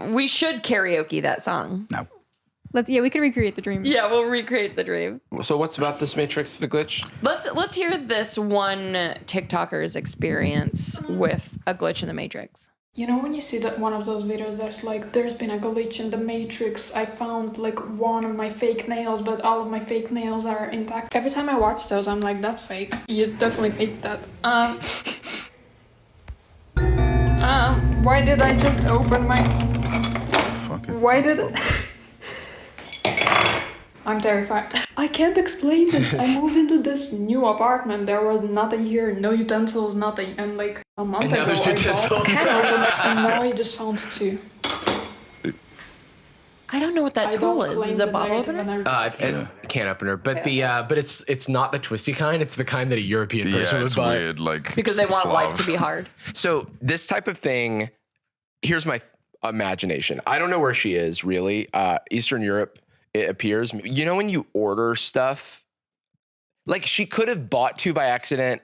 we should karaoke that song. No. We could recreate the dream. Yeah, we'll recreate the dream. So what's about this Matrix, the glitch? Let's hear this one TikToker's experience with a glitch in the Matrix. You know, when you see that one of those videos, there's been a glitch in the Matrix. I found like one of my fake nails, but all of my fake nails are intact. Every time I watch those, I'm like, that's fake. You definitely faked that. Why did I just open my... Why did it... I'm terrified. I can't explain this. I moved into this new apartment. There was nothing here, no utensils, nothing. And like a month ago, I bought a can opener, and now I just found two. I don't know what that tool is. Is it a bottle opener? Can opener, but but it's not the twisty kind. It's the kind that a European person would buy. Weird, like Because they want life to be hard. So this type of thing, here's my imagination. I don't know where she is really. Eastern Europe, it appears. You know when you order stuff, like she could have bought two by accident,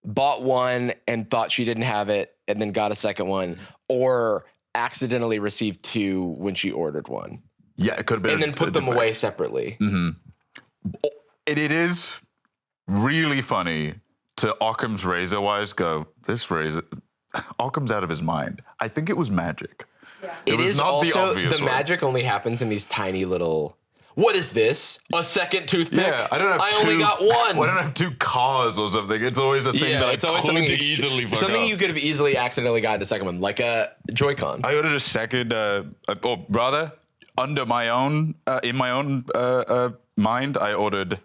bought one and thought she didn't have it, and then got a second one, or accidentally received two when she ordered one. Yeah, it could have been. And then put them away separately. Mm-hmm. It is really funny to Occam's razor wise go, this razor, Occam's out of his mind. I think it was magic. Yeah. It is not also, the magic only happens in these tiny little... What is this? A second toothpick? Yeah, I don't have I only got one. I don't have two cars or something. It's always a thing that I could easily fuck something up. you could have easily accidentally gotten a second one, like a Joy-Con. I ordered a second, or rather, under my own, in my own mind, I ordered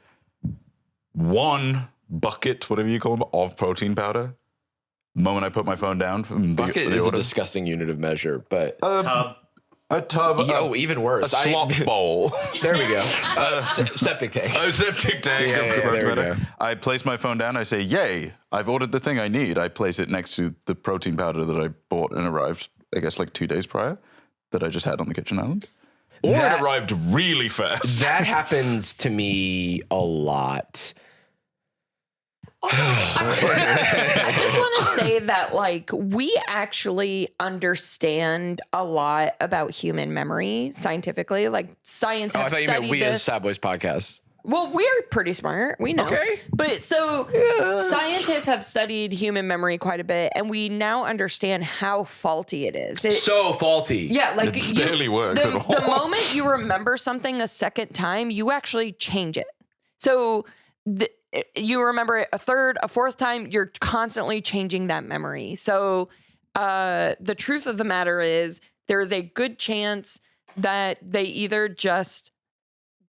one bucket, whatever you call them, of protein powder. The moment I put my phone down from bucket is a disgusting unit of measure, but tub. A tub. Even worse. A slop bowl. There we go. Septic tank. Oh, septic tank. Yeah, there we go. I place my phone down. I say, yay, I've ordered the thing I need. I place it next to the protein powder that I bought and arrived, I guess, like 2 days prior, that I just had on the kitchen island. Or it arrived really fast. That happens to me a lot. I just want to say that, like, we actually understand a lot about human memory scientifically. Like, science have studied this. I thought you meant we as Sad Boyz podcast. Well, we're pretty smart. We know. Okay. But so scientists have studied human memory quite a bit, and we now understand how faulty it is. So faulty. Yeah, like it barely works at all. The moment you remember something a second time, you actually change it. So you remember it a third, a fourth time, you're constantly changing that memory. So the truth of the matter is there is a good chance that they either just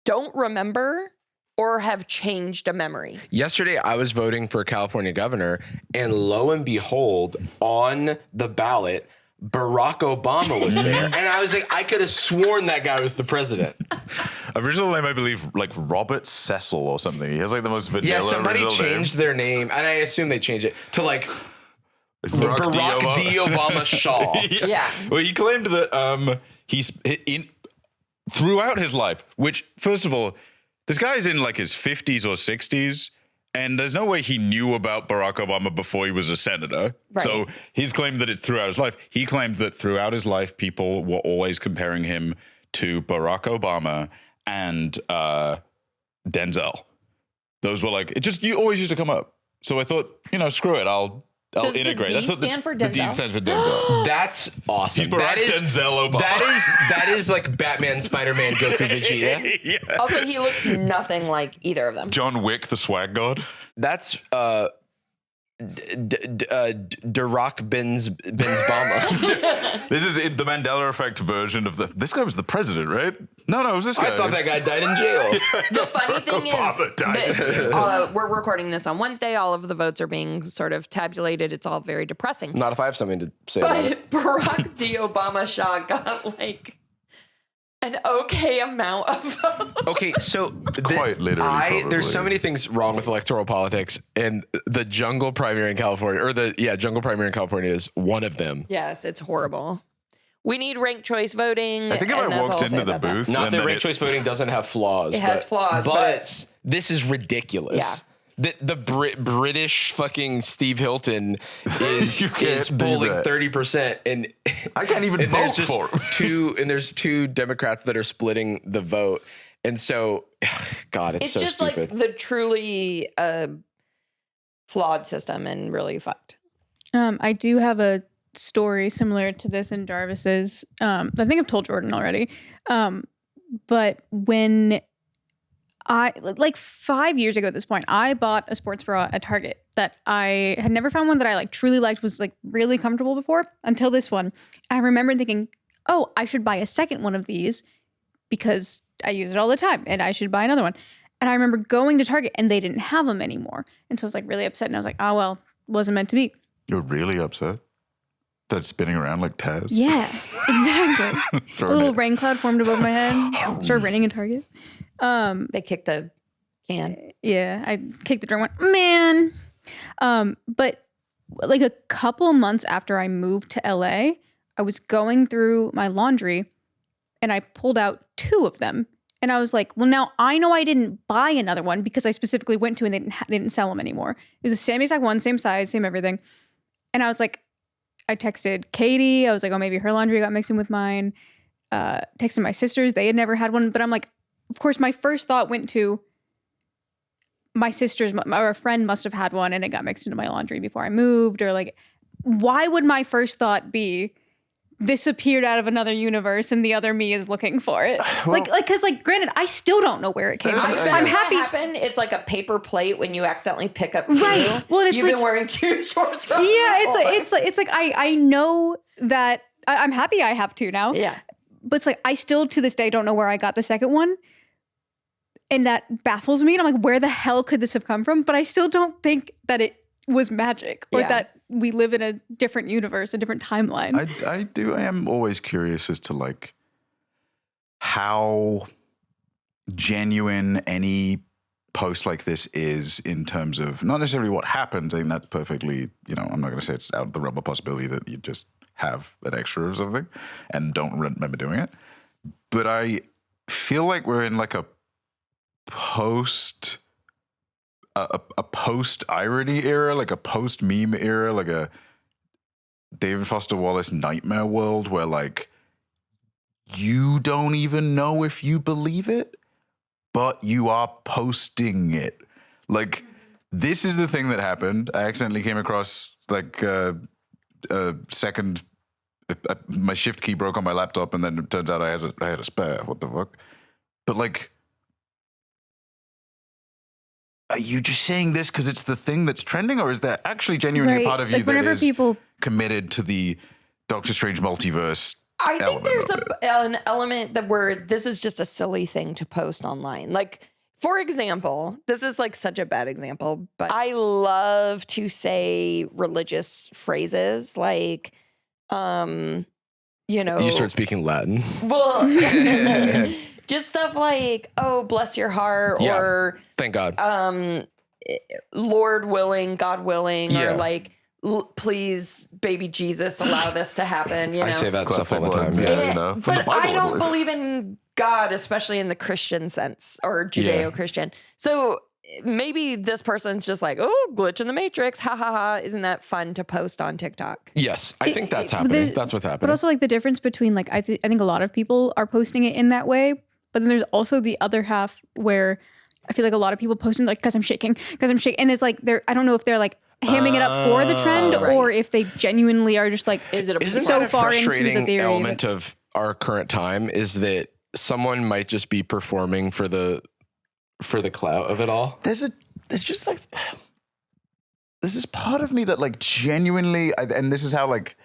don't remember or have changed a memory. Yesterday, I was voting for California governor, and lo and behold, on the ballot, Barack Obama was there. And I was like, I could have sworn that guy was the president. Original name, I believe, like Robert Cecil or something. He has like the most vanilla Yeah, somebody changed name. their name, and I assume they changed it to like Barack D. Obama Shaw. Yeah. Well, he claimed that he's throughout his life, which, first of all, this guy's in like his 50s or 60s, and there's no way he knew about Barack Obama before he was a senator. Right. So he's claimed that it's throughout his life. He claimed that throughout his life, people were always comparing him to Barack Obama and Denzel. Those were like, you always used to come up. So I thought, screw it. I'll Does integrate. the D stand for Denzel? The D stands for Denzel. That's awesome. He's Barack Denzel Obama. That is like Batman, Spider-Man, Goku, Vegeta. Yeah. Also, he looks nothing like either of them. John Wick, the swag god. That's Barack Benzbama. This is the Mandela effect version of this guy was the president, right? No, it was this guy. I thought that guy died in jail. The funny thing is that we're recording this on Wednesday. All of the votes are being sort of tabulated. It's all very depressing. Not if I have something to say about it. But Barack D. Obama Shah got like an okay amount of votes. Okay, so quite literally, there's so many things wrong with electoral politics, and the jungle primary in California, jungle primary in California is one of them. Yes, it's horrible. We need ranked choice voting. I think if I walked into the booth, not that ranked choice voting doesn't have flaws. It has flaws, but this is ridiculous. Yeah. The British fucking Steve Hilton is polling 30%, and I can't even vote for him. There's two Democrats that are splitting the vote, and so, God, it's so just stupid. like the truly flawed system and really fucked. I do have a story similar to this in Jarvis's. I think I've told Jordan already, but when like 5 years ago at this point, I bought a sports bra at Target that I had never found one that I like truly liked, was like really comfortable before until this one. I remember thinking, oh, I should buy a second one of these because I use it all the time and I should buy another one. And I remember going to Target and they didn't have them anymore. And so I was like really upset and I was like, oh, well, wasn't meant to be. You're really upset? That's spinning around like Taz? Yeah, exactly. A little rain cloud formed above my head. Started raining in Target. They kicked a can. Yeah, I kicked the drum. Went, man. But like a couple months after I moved to LA, I was going through my laundry and I pulled out 2 of them. And I was like, well, now I know I didn't buy another one because I specifically went to and they didn't sell them anymore. It was the same exact one, same size, same everything. And I was like, I texted Katie. I was like, oh, maybe her laundry got mixed in with mine. Texted my sisters. They had never had one. But I'm like, of course, my first thought went to my sisters or a friend must have had one and it got mixed into my laundry before I moved. Or like, why would my first thought be this appeared out of another universe and the other me is looking for it? Well, because granted, I still don't know where it came from. I'm happy. It's like a paper plate when you accidentally pick up 2. Right. Well, it's you've been wearing 2 shorts. Yeah, it's like I know that I'm happy I have 2 now. Yeah. But it's like I still to this day don't know where I got the second one. And that baffles me. And I'm like, where the hell could this have come from? But I still don't think that it was magic or that we live in a different universe, a different timeline. I am always curious as to like how genuine any post like this is in terms of not necessarily what happens. I think that's perfectly, I'm not going to say it's out of the realm of possibility that you just have an extra or something and don't remember doing it. But I feel like we're in like a post irony era, like a post meme era, like a David Foster Wallace nightmare world where like you don't even know if you believe it, but you are posting it. Like this is the thing that happened. I accidentally came across like a second. My shift key broke on my laptop, and then it turns out I had a spare. What the fuck? But like, are you just saying this because it's the thing that's trending, or is there actually genuinely a part of you that is committed to the Doctor Strange multiverse? I think there's an element where this is just a silly thing to post online. Like, for example, this is like such a bad example, but I love to say religious phrases like, You start speaking Latin. Well, just stuff like, oh, bless your heart, or thank God. Lord willing, God willing, or like, please, baby Jesus, allow this to happen. I say that stuff all the time. But I don't believe in God, especially in the Christian sense or Judeo-Christian. So maybe this person's just like, oh, glitch in the matrix. Ha ha ha. Isn't that fun to post on TikTok? Yes, I think that's happening. That's what's happening. But also like the difference between like, I think a lot of people are posting it in that way. But then there's also the other half where I feel like a lot of people posting like, because I'm shaking. And it's like, I don't know if they're like hamming it up for the trend or if they genuinely are just like, Isn't so far into the theory element of our current time is that someone might just be performing for the clout of it all. There's just like, there's this part of me that like genuinely, and this is how like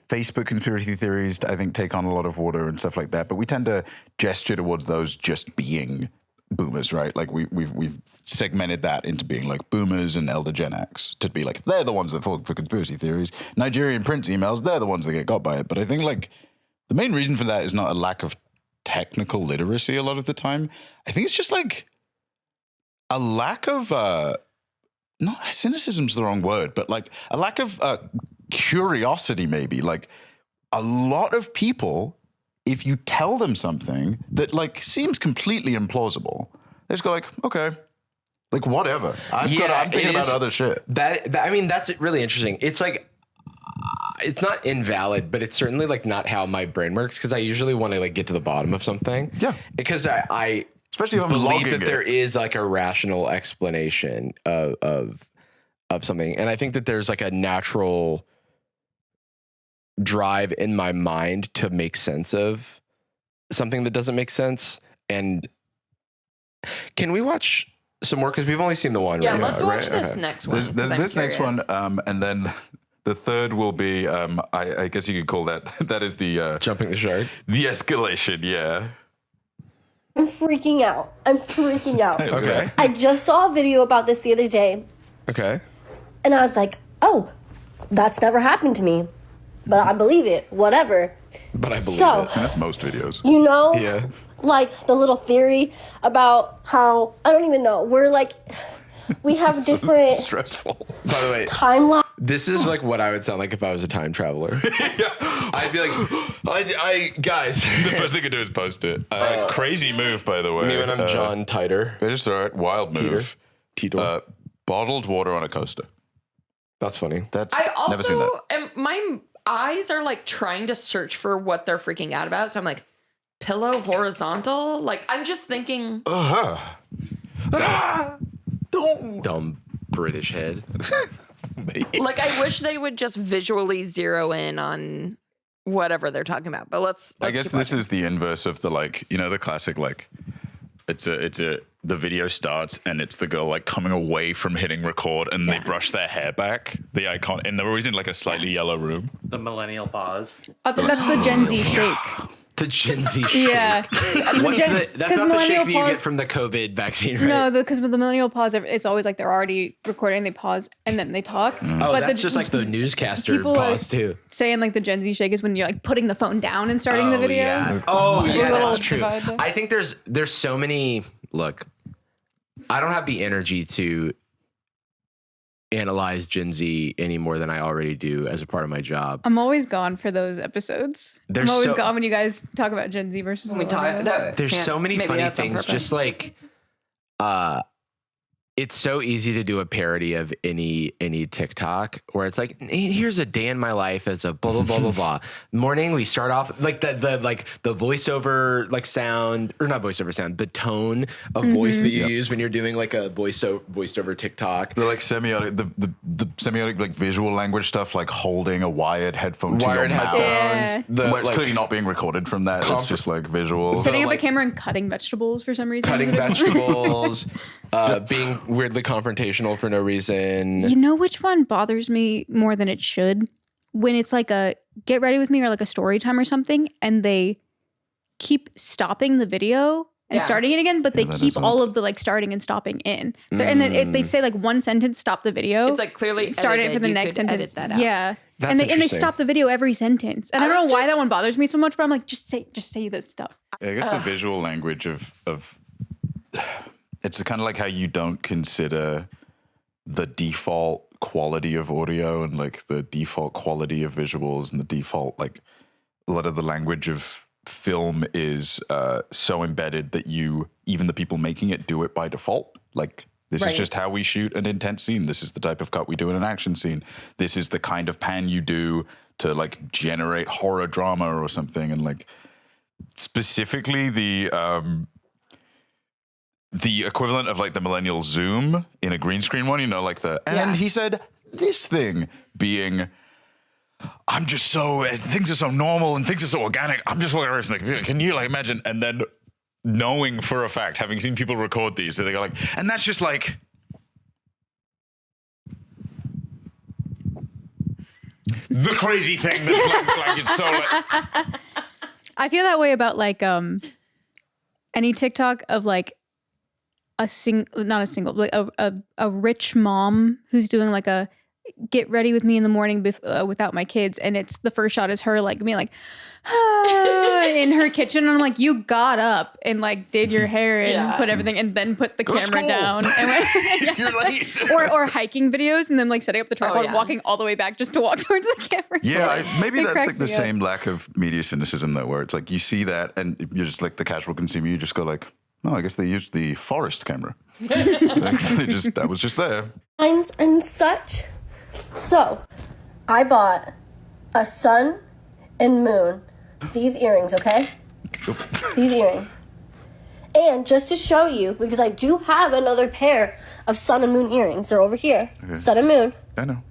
Facebook conspiracy theories, I think, take on a lot of water and stuff like that. But we tend to gesture towards those just being boomers, right? Like we've segmented that into being like boomers and elder Gen X to be like, they're the ones that fall for conspiracy theories. Nigerian prince emails, they're the ones that get got by it. But I think like the main reason for that is not a lack of technical literacy a lot of the time. I think it's just like a lack of, not cynicism's the wrong word, but like a lack of curiosity maybe. Like a lot of people, if you tell them something that like seems completely implausible, they just go like, okay, like whatever. I'm thinking about other shit. I mean, that's really interesting. It's like, it's not invalid, but it's certainly like not how my brain works, because I usually want to like get to the bottom of something. Yeah. Because I especially if I'm believe that there is like a rational explanation of something. And I think that there's like a natural drive in my mind to make sense of something that doesn't make sense. And can we watch some more? Because we've only seen the one. Yeah, let's watch this next one. There's this next one, and then the third will be, I guess you could call that is the jumping the shark. The escalation, yeah. I'm freaking out. Okay. I just saw a video about this the other day. Okay. And I was like, oh, that's never happened to me. But I believe it. Whatever. But I believe it. That's most videos. You know? Yeah. Like the little theory about how, I don't even know. We're like, we have different. Stressful. By the way, timeline. This is like what I would sound like if I was a time traveler. Yeah. I'd be like, guys. The first thing I do is post it. Crazy move, by the way. Me when I'm John Titer. It is all right. Wild move. Teeter. Bottled water on a coaster. That's funny. I never seen also that. my eyes are like trying to search for what they're freaking out about. So I'm like, pillow horizontal? Like, I'm just thinking. Dumb British head. Like, I wish they would just visually zero in on whatever they're talking about. But let's I guess this is the inverse of the like, you know, the classic like, the video starts and it's the girl like coming away from hitting record and they brush their hair back. The icon, and they're always in like a slightly yellow room. The millennial pause. That's the Gen Z shake. The Gen Z shake. Yeah. That's not the shake that you get from the COVID vaccine, right? No, because with the millennial pause, it's always like they're already recording, they pause, and then they talk. Oh, but that's just like the newscaster pause too. Saying like the Gen Z shake is when you're like putting the phone down and starting the video. Yeah. That's true. I think there's so many. Look, I don't have the energy to analyze Gen Z any more than I already do as a part of my job. I'm always gone for those episodes. I'm always gone when you guys talk about Gen Z versus millennials. There's so many funny things. Just like, it's so easy to do a parody of any TikTok where it's like, here's a day in my life as a blah blah blah blah blah. Morning, we start off like the voiceover like sound, or not voiceover sound, the tone of voice that you use when you're doing like a voiced over TikTok. The like semiotic, the semiotic like visual language stuff, like holding a wired headphone to your mouth. Yeah. Where it's clearly not being recorded from that. It's just like visual. Setting up a camera and cutting vegetables for some reason. Cutting vegetables, being weirdly confrontational for no reason. You know which one bothers me more than it should? When it's like a get ready with me or like a story time or something, and they keep stopping the video and starting it again, but they keep all of the like starting and stopping in. And then they say like one sentence, stop the video. It's like clearly start it for the you next could sentence. edit that out. Yeah. That's and they stop the video every sentence. And I don't know why that one bothers me so much, but I'm like, just say this stuff. I guess the visual language of it's kind of like how you don't consider the default quality of audio and like the default quality of visuals and the default like a lot of the language of film is so embedded that even the people making it do it by default. Like, this is just how we shoot an intense scene. This is the type of cut we do in an action scene. This is the kind of pan you do to like generate horror drama or something. And like specifically the equivalent of like the millennial zoom in a green screen one, like and he said this thing being, things are so normal and things are so organic. I'm just walking around like, can you like imagine? And then knowing for a fact, having seen people record these, that they go like, and that's just like the crazy thing that's like it's so like. I feel that way about like any TikTok of like a rich mom who's doing like a get ready with me in the morning without my kids, and it's the first shot is her like me like in her kitchen, and I'm like, you got up and like did your hair and put everything and then put the camera down and went, You're late. or hiking videos and then like setting up the tripod, walking all the way back just to walk towards the camera. Maybe that's like the same lack of media cynicism though, where it's like you see that and you're just like the casual consumer, you just go like, no, I guess they used the forest camera. That was just there. And such. So, I bought a sun and moon. These earrings, okay? These earrings. And just to show you, because I do have another pair of sun and moon earrings. They're over here. Okay. Sun and moon. I know.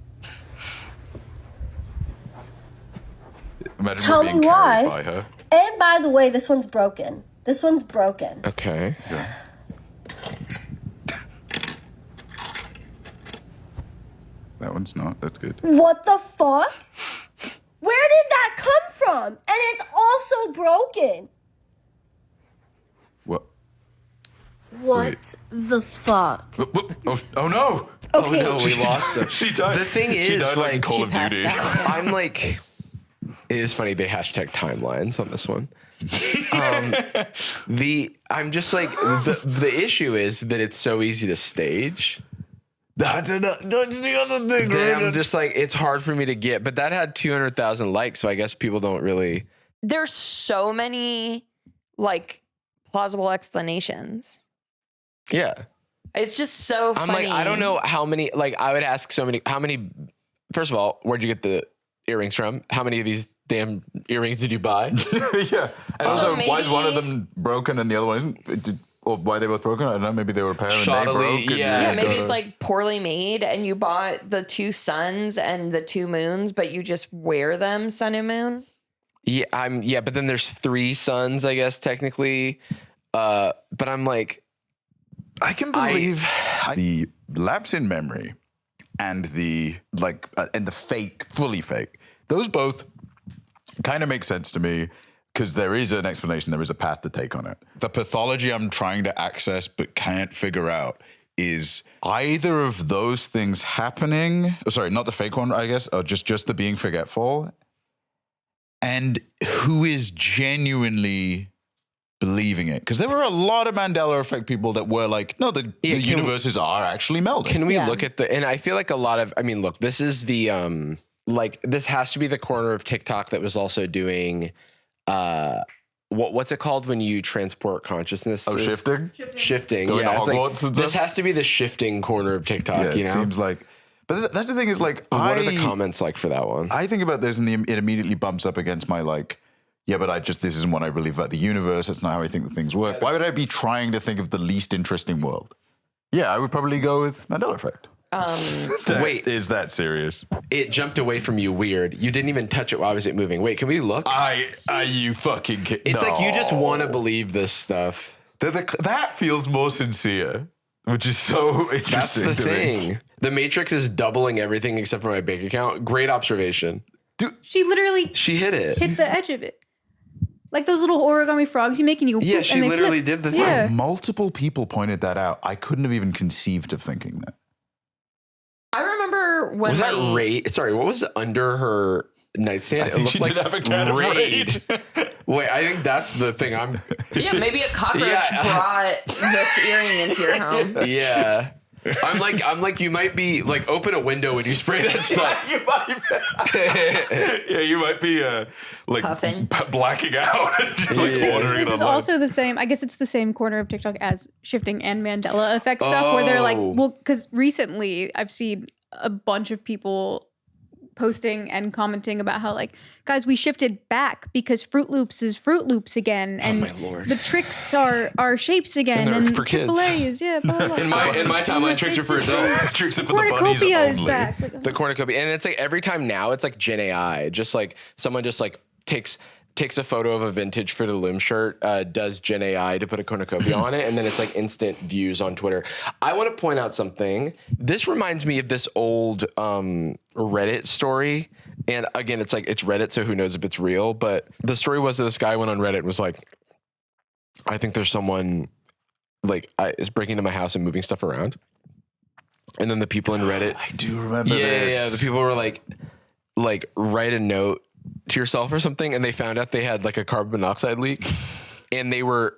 Imagine Tell being me why. carried by her. And by the way, this one's broken. This one's broken. Okay. Yeah. That one's not. That's good. What the fuck? Where did that come from? And it's also broken. What? What the fuck? Oh no! Okay. Oh no, we lost her. She died. The thing is, she died like, Call of Duty. I'm like, it is funny they hashtag timelines on this one. I'm just like the issue is that it's so easy to stage. That's the other thing. Right? I'm just like, it's hard for me to get, but that had 200,000 likes, so I guess people don't really. There's so many like plausible explanations. Yeah, it's just so funny. I'm like, I don't know how many. Like, I would ask so many. How many? First of all, where'd you get the earrings from? How many of these damn earrings did you buy? Yeah, and also, why is one of them broken and the other one isn't? Or why they both broken? I don't know. Maybe they were a pair and they broke. Yeah, maybe it's like poorly made and you bought the 2 suns and the 2 moons, but you just wear them sun and moon. Yeah, but then there's 3 suns, I guess, technically. But I'm like, I can believe the lapse in memory and the and the fake, fully fake. Those both kind of make sense to me. Because there is an explanation, there is a path to take on it. The pathology I'm trying to access but can't figure out is either of those things happening. Oh, sorry, not the fake one, I guess, or just the being forgetful. And who is genuinely believing it? Because there were a lot of Mandela effect people that were like, no, the universes are actually melding. Can we look at and I feel like a lot of, I mean, look, this is the, this has to be the corner of TikTok that was also doing... what's it called when you transport consciousness? Oh, shifting? Shifting. Going Yeah. Like, this has to be the shifting corner of TikTok. Yeah, it seems like. But that's the thing is like, what are the comments like for that one? I think about this and it immediately bumps up against my like, yeah, but this isn't what I believe about the universe. That's not how I think that things work. Why would I be trying to think of the least interesting world? Yeah, I would probably go with Mandela effect. Wait, is that serious? It jumped away from you weird. You didn't even touch it. Why was it moving? Wait, can we look? Are you fucking kidding? It's like you just want to believe this stuff. That feels more sincere, which is so interesting. That's the thing. The Matrix is doubling everything except for my bank account. Great observation. Dude, she hit it. Hit the edge of it. Like those little origami frogs you make and you go. Yeah, she literally did the thing. Yeah. Multiple people pointed that out. I couldn't have even conceived of thinking that. I remember when was that Raid? Sorry, what was under her nightstand? I think she did have a can of Raid. Wait, I think that's the thing. Yeah, maybe a cockroach brought this earring into your home. Yeah. I'm like, you might be like, open a window when you spray that stuff. You might be like Puffing. blacking out. And just, like, ordering it This is online. also the same. I guess it's the same corner of TikTok as shifting and Mandela effect stuff, where they're like, well, because recently I've seen a bunch of people posting and commenting about how, like, guys, we shifted back because Fruit Loops is Fruit Loops again, and my Lord. the tricks are shapes again, And they're and for kids. Chick-fil-A is blah, blah, blah. In my timeline, tricks are for adults. Tricks are for the bunnies Cornucopia is only. back. Like, The cornucopia, and it's like every time now it's like Gen AI, just like someone just like takes a photo of a vintage for the Loom shirt, does Gen AI to put a cornucopia on it, and then it's like instant views on Twitter. I want to point out something. This reminds me of this old Reddit story, and again, it's like it's Reddit, so who knows if it's real? But the story was that this guy went on Reddit and was like, "I think there's someone like is breaking into my house and moving stuff around." And then the people in Reddit, I do remember this. Yeah, the people were like write a note to yourself or something, and they found out they had like a carbon monoxide leak, and they were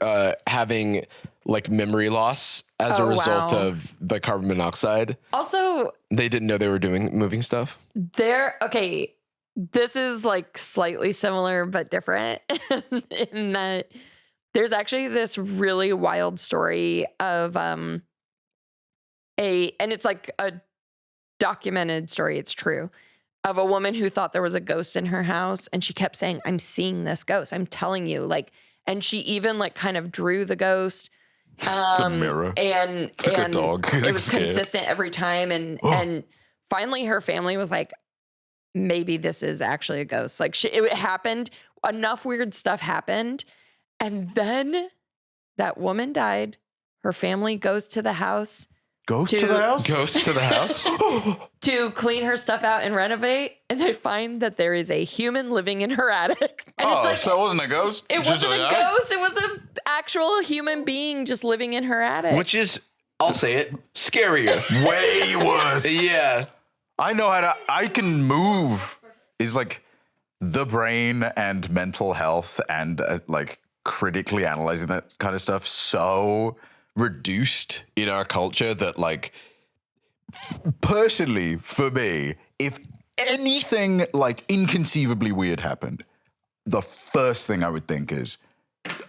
having like memory loss as a result of the carbon monoxide. Also, They didn't know they were moving stuff. okay, this is like slightly similar but different in that there's actually this really wild story of and it's like a documented story, it's true, of a woman who thought there was a ghost in her house, and she kept saying, "I'm seeing this ghost, I'm telling you," like, and she even like kind of drew the ghost. It's a mirror. And like a dog. It was consistent every time, and finally her family was like, maybe this is actually a ghost. Like, it happened, enough weird stuff happened, and then that woman died. Her family goes to the house. Goes to the house? Goes to the house? To clean her stuff out and renovate, and they find that there is a human living in her attic. And it's like, so it wasn't a ghost? it wasn't a ghost. It was an actual human being just living in her attic. Which is, I'll say it, scarier. Way worse. Yeah. I know how to, I can move. Is like the brain and mental health and like critically analyzing that kind of stuff so reduced in our culture that, like, personally for me, if anything like inconceivably weird happened, the first thing I would think is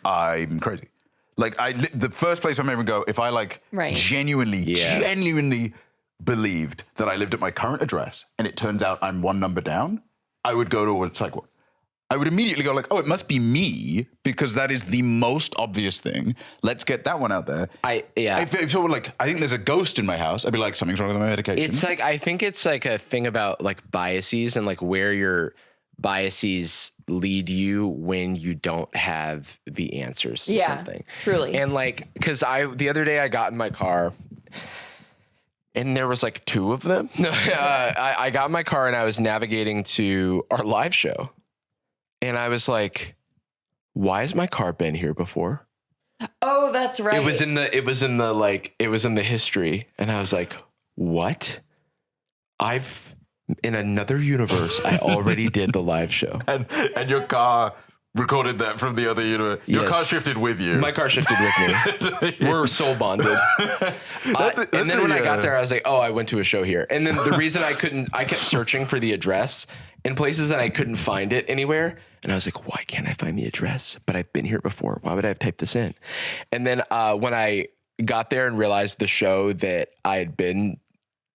I'm crazy. Like, the first place I'm ever go, if I like genuinely believed that I lived at my current address and it turns out I'm one number down, I would go to a psych ward. I would immediately go like, oh, it must be me because that is the most obvious thing. Let's get that one out there. If someone like, I think there's a ghost in my house, I'd be like, something's wrong with my medication. It's like, I think it's like a thing about like biases and like where your biases lead you when you don't have the answers to something. Truly. And like, cause the other day I got in my car and there was like two of them. I got in my car and I was navigating to our live show. And I was like, why has my car been here before? Oh, that's right. It was in the history. And I was like, what? In another universe, I already did the live show. And your car recorded that from the other universe. Your car shifted with you. My car shifted with me. We're soul bonded. And then when I got there, I was like, oh, I went to a show here. And then the reason I kept searching for the address in places that I couldn't find it anywhere. And I was like, why can't I find the address? But I've been here before. Why would I have typed this in? And then when I got there and realized the show that I had been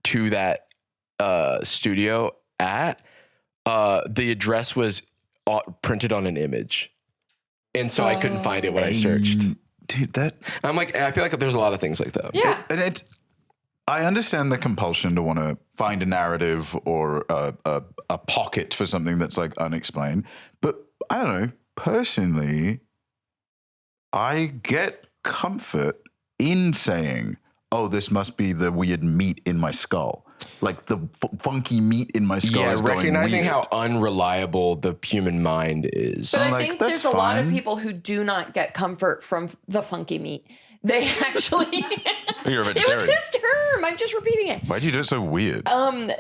to that studio at, the address was printed on an image. And so I couldn't find it when I searched. Dude, I'm like, I feel like there's a lot of things like that. Yeah. I understand the compulsion to want to find a narrative or a pocket for something that's like unexplained. But I don't know, personally, I get comfort in saying, oh, this must be the weird meat in my skull. Like the funky meat in my skull is going recognizing weird. how unreliable the human mind is. But I think there's a lot of people who do not get comfort from the funky meat. They actually... You're a It was vegetarian. his term. I'm just repeating it. Why do you do it so weird?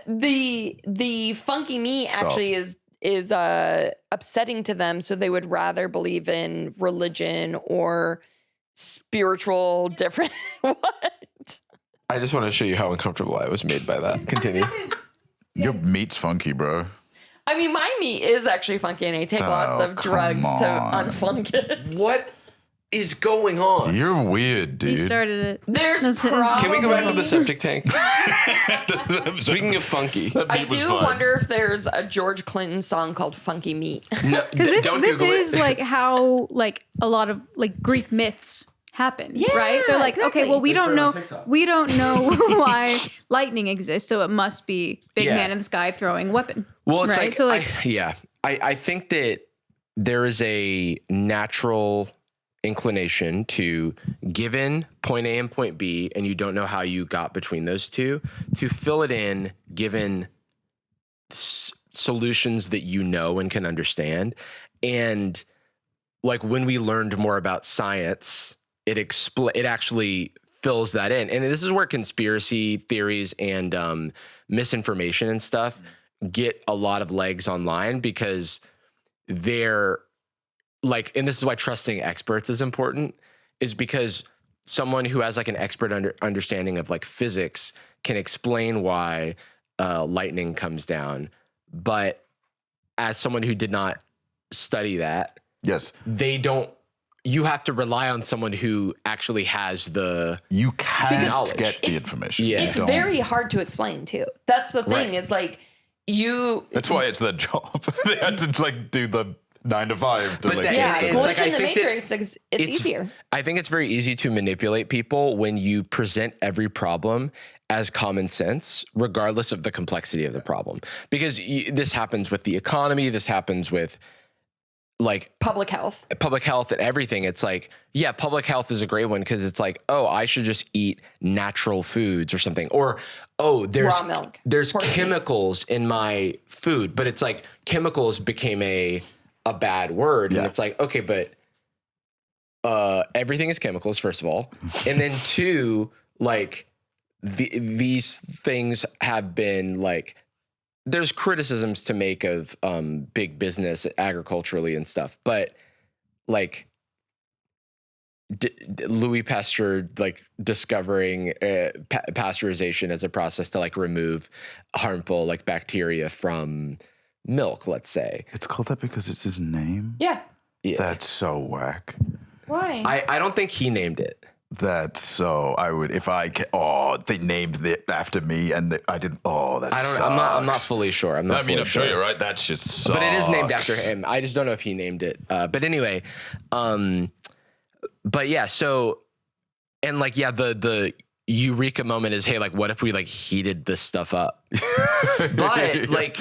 The funky meat actually is upsetting to them, so they would rather believe in religion or spiritual different what? I just want to show you how uncomfortable I was made by that. Continue. Your meat's funky, bro. I mean, my meat is actually funky, and I take lots of drugs to unfunk it. What is going on? You're weird, dude. He started it. There's Can we go back on the septic tank? Speaking of funky, I do wonder if there's a George Clinton song called "Funky Meat." Because this is like how like a lot of like Greek myths happen, right? They're like, okay, well, we don't know why lightning exists, so it must be big man in the sky throwing a weapon. Well, it's right? like, So like, I think that there is a natural inclination to, given point A and point B, and you don't know how you got between those two, to fill it in given solutions that you know and can understand. And like when we learned more about science, it actually fills that in. And this is where conspiracy theories and misinformation and stuff get a lot of legs online, because they're like, and this is why trusting experts is important, is because someone who has like an expert understanding of like physics can explain why lightning comes down. But as someone who did not study that, you have to rely on someone who actually has the knowledge. Get the information. Yeah. It's very hard to explain too. That's the thing, Right. is like That's why it's their job. They had to like do the 9 to 5. To, like, glitch in the matrix, it's easier. I think it's very easy to manipulate people when you present every problem as common sense, regardless of the complexity of the problem. Because this happens with the economy. This happens with like public health and everything. It's like, yeah, public health is a great one because it's like, oh, I should just eat natural foods or something. Or, oh, there's raw milk. There's chemicals in my food, but it's like chemicals became a bad word. And it's like, okay, but everything is chemicals, first of all. And then two, like these things have been like, there's criticisms to make of big business agriculturally and stuff, but like Louis Pasteur, like discovering pasteurization as a process to like remove harmful like bacteria from milk, let's say. It's called that because it's his name? Yeah. That's so whack. Why? I don't think he named it. That's so, I would, if I can, they named it after me and I didn't, that's I'm not fully sure. I'm sure you're right. That's just sucks. But it is named after him. I just don't know if he named it. But anyway, but yeah, so, and like, yeah, the eureka moment is, hey, like, what if we like heated this stuff up? But like,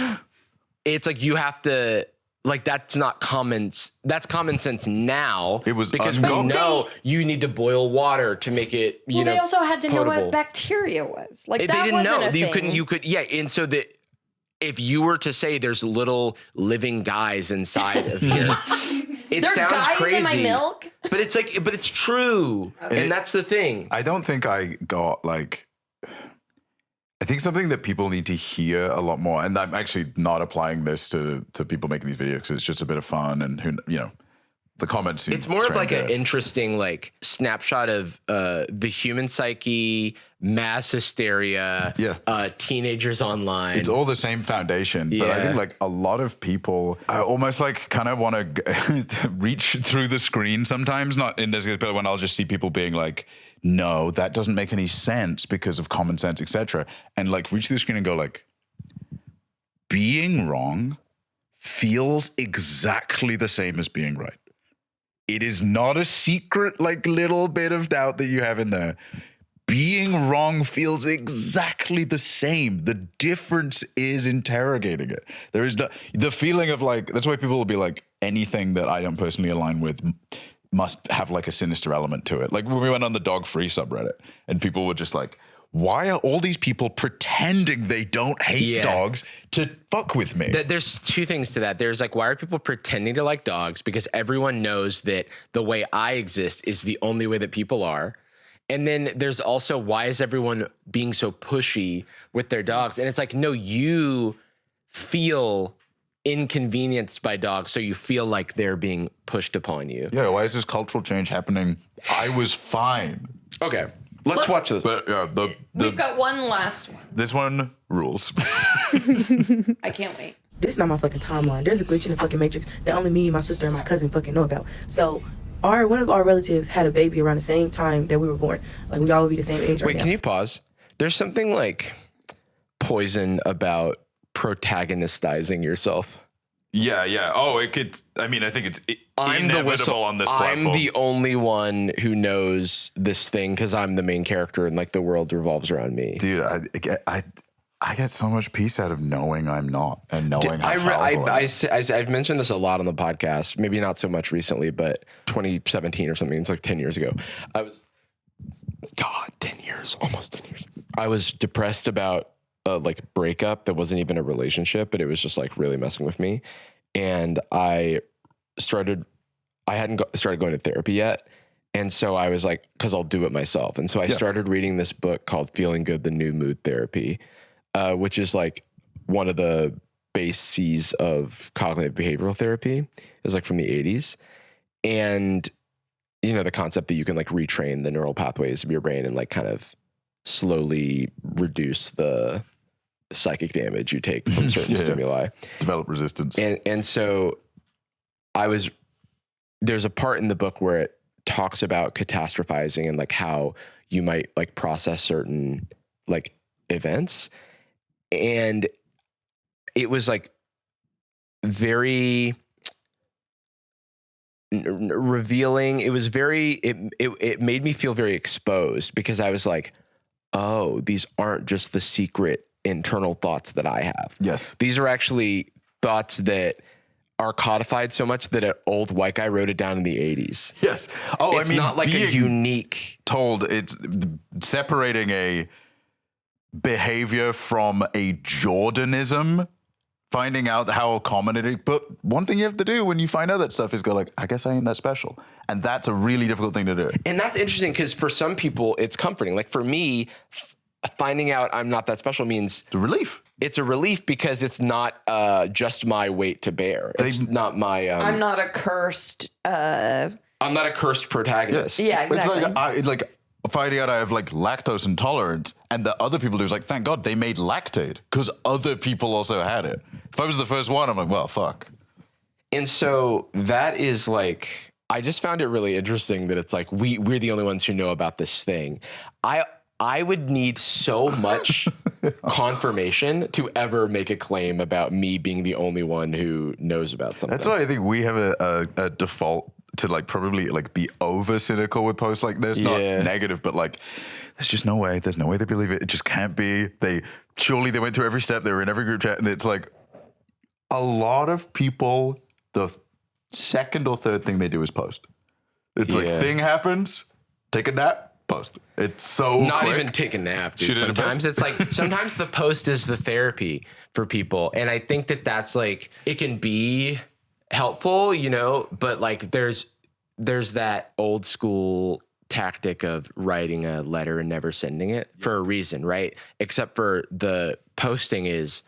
it's like, you have to, like, that's not common. That's common sense now. It was because we know you need to boil water to make it. They also had to know what bacteria was. Like, that they didn't wasn't know. a thing. You could, yeah. And so that if you were to say there's little living guys inside of here, it there sounds guys crazy. in my milk. But it's like, but it's true, and that's the thing. I don't think I got like. I think something that people need to hear a lot more, and I'm actually not applying this to people making these videos because it's just a bit of fun, and the comments. It's more of like an interesting like snapshot of the human psyche, mass hysteria, teenagers online. It's all the same foundation, but I think like a lot of people, I almost like kind of want to reach through the screen sometimes. Not in this case, but when I'll just see people being like, no, that doesn't make any sense because of common sense, etc. And like reach through the screen and go like, being wrong feels exactly the same as being right. It is not a secret, like little bit of doubt that you have in there. Being wrong feels exactly the same. The difference is interrogating it. There is the feeling of like, that's why people will be like, anything that I don't personally align with must have like a sinister element to it. Like when we went on the dog free subreddit and people were just like, why are all these people pretending they don't hate dogs to fuck with me? There's two things to that. There's like, why are people pretending to like dogs? Because everyone knows that the way I exist is the only way that people are. And then there's also, why is everyone being so pushy with their dogs? And it's like, no, you feel inconvenienced by dogs, so you feel like they're being pushed upon you. Yeah, why is this cultural change happening? I was fine. Okay. Let's watch this. But We've got one last one. this one rules. I can't wait. This is not my fucking timeline. There's a glitch in the fucking matrix that only me, my sister, and my cousin fucking know about. So one of our relatives had a baby around the same time that we were born. Like we all would be the same age. Wait, can you pause? There's something like poison about protagonistizing yourself. Yeah. Oh, it could. I mean, I think it's inevitable on this platform. I'm the only one who knows this thing because I'm the main character and like the world revolves around me. Dude, I get so much peace out of knowing I'm not and knowing how fallible I am. I've mentioned this a lot on the podcast, maybe not so much recently, but 2017 or something. It's like 10 years ago. 10 years, almost 10 years. I was depressed about like breakup that wasn't even a relationship, but it was just like really messing with me. And I hadn't started going to therapy yet. And so I was like, cause I'll do it myself. And so I started reading this book called Feeling Good, The New Mood Therapy, which is like one of the bases of cognitive behavioral therapy. Is like from the 80s. And you know, the concept that you can like retrain the neural pathways of your brain and like kind of slowly reduce the psychic damage you take from certain stimuli. Develop resistance. And so there's a part in the book where it talks about catastrophizing and like how you might like process certain like events. And it was like very revealing. It was it made me feel very exposed because I was like, oh, these aren't just the secret internal thoughts that I have. Yes. These are actually thoughts that are codified so much that an old white guy wrote it down in the 80s. Yes. Oh, it's not like a unique it's separating a behavior from a Jordanism, finding out how common it is. But one thing you have to do when you find out that stuff is go like, I guess I ain't that special. And that's a really difficult thing to do. And that's interesting because for some people it's comforting. Like for me, finding out I'm not that special means the relief. It's a relief because it's not just my weight to bear. It's not my. I'm not a cursed. I'm not a cursed protagonist. Yeah, exactly. It's like finding out I have like lactose intolerance, and the other people do is like, thank God they made Lactaid because other people also had it. If I was the first one, I'm like, well, fuck. And so that is like, I just found it really interesting that it's like we're the only ones who know about this thing. I would need so much confirmation to ever make a claim about me being the only one who knows about something. That's why I think we have a default to like probably like be over cynical with posts like this. Not negative, but like there's just no way. There's no way they believe it. It just can't be. Surely they went through every step. They were in every group chat, and it's like a lot of people. The second or third thing they do is post. It's like thing happens, take a nap. Post. It's so not quick. even take a nap, dude. Sometimes it's like sometimes the post is the therapy for people, and I think that's like it can be helpful, you know. But like there's that old school tactic of writing a letter and never sending it for a reason, right? Except for the posting is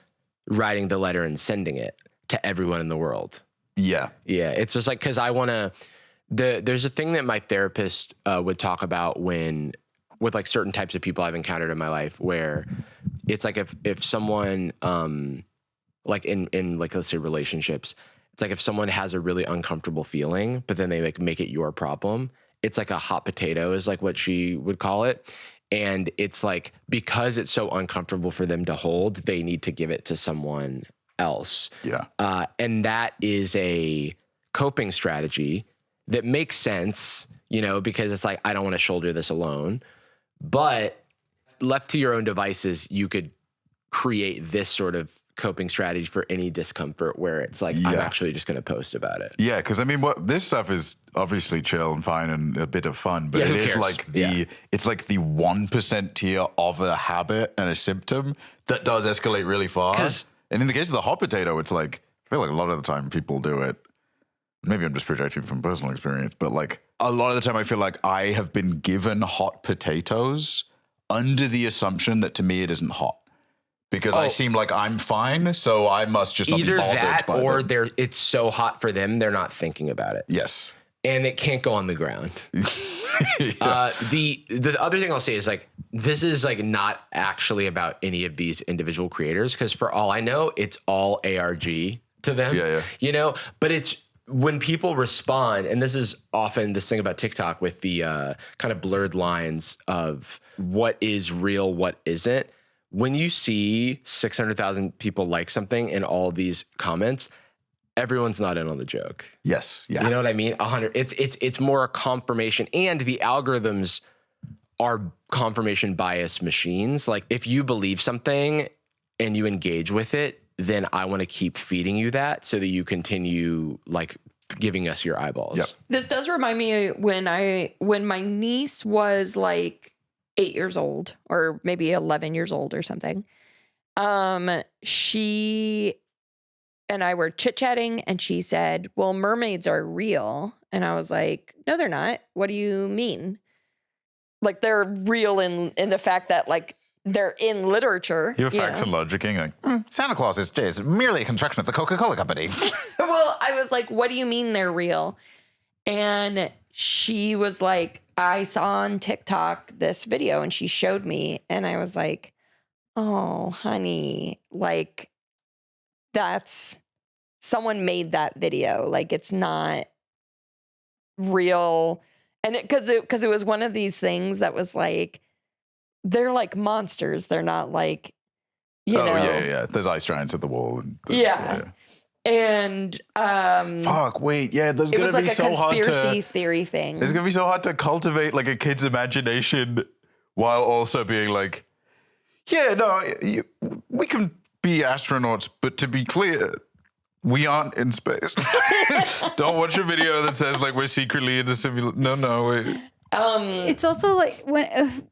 writing the letter and sending it to everyone in the world. Yeah, it's just like because I want to. There's a thing that my therapist would talk about with like certain types of people I've encountered in my life where it's like if someone like in like let's say relationships, it's like if someone has a really uncomfortable feeling, but then they like make it your problem. It's like a hot potato is like what she would call it. And it's like because it's so uncomfortable for them to hold, they need to give it to someone else. Yeah. And that is a coping strategy that makes sense, you know, because it's like, I don't want to shoulder this alone. But left to your own devices, you could create this sort of coping strategy for any discomfort where it's like, I'm actually just going to post about it. Yeah, because I mean, this stuff is obviously chill and fine and a bit of fun, but it is like it's like the 1% tier of a habit and a symptom that does escalate really fast. And in the case of the hot potato, it's like, I feel like a lot of the time people do it. Maybe I'm just projecting from personal experience, but like a lot of the time I feel like I have been given hot potatoes under the assumption that to me it isn't hot because I seem like I'm fine. So I must just not either be bothered that by or them. it's so hot for them. They're not thinking about it. Yes. And it can't go on the ground. The other thing I'll say is like, this is like not actually about any of these individual creators, because for all I know, it's all ARG to them. Yeah. You know, but it's when people respond, and this is often this thing about TikTok with the kind of blurred lines of what is real, what isn't. When you see 600,000 people like something in all these comments, everyone's not in on the joke. Yes. Yeah. You know what I mean? 100. It's more a confirmation, and the algorithms are confirmation bias machines. Like if you believe something and you engage with it, then I want to keep feeding you that so that you continue like giving us your eyeballs. Yep. This does remind me when my niece was like 8 years old or maybe 11 years old or something. She and I were chit-chatting and she said, well, mermaids are real. And I was like, no, they're not. What do you mean? Like they're real in the fact that like they're in literature. You have facts and logicking. Like, Santa Claus is merely a construction of the Coca-Cola Company. Well, I was like, what do you mean they're real? And she was like, I saw on TikTok this video and she showed me. And I was like, oh, honey, like that's someone made that video. Like it's not real. And because it was one of these things that was like, they're like monsters. They're not like, you know. Yeah. There's ice giants at the wall. And fuck, wait, yeah, there's it gonna was like be a so hard conspiracy to theory thing. It's gonna be so hard to cultivate like a kid's imagination while also being like, yeah, no, we can be astronauts, but to be clear, we aren't in space. Don't watch a video that says like we're secretly in the simulation. No, wait. It's also like when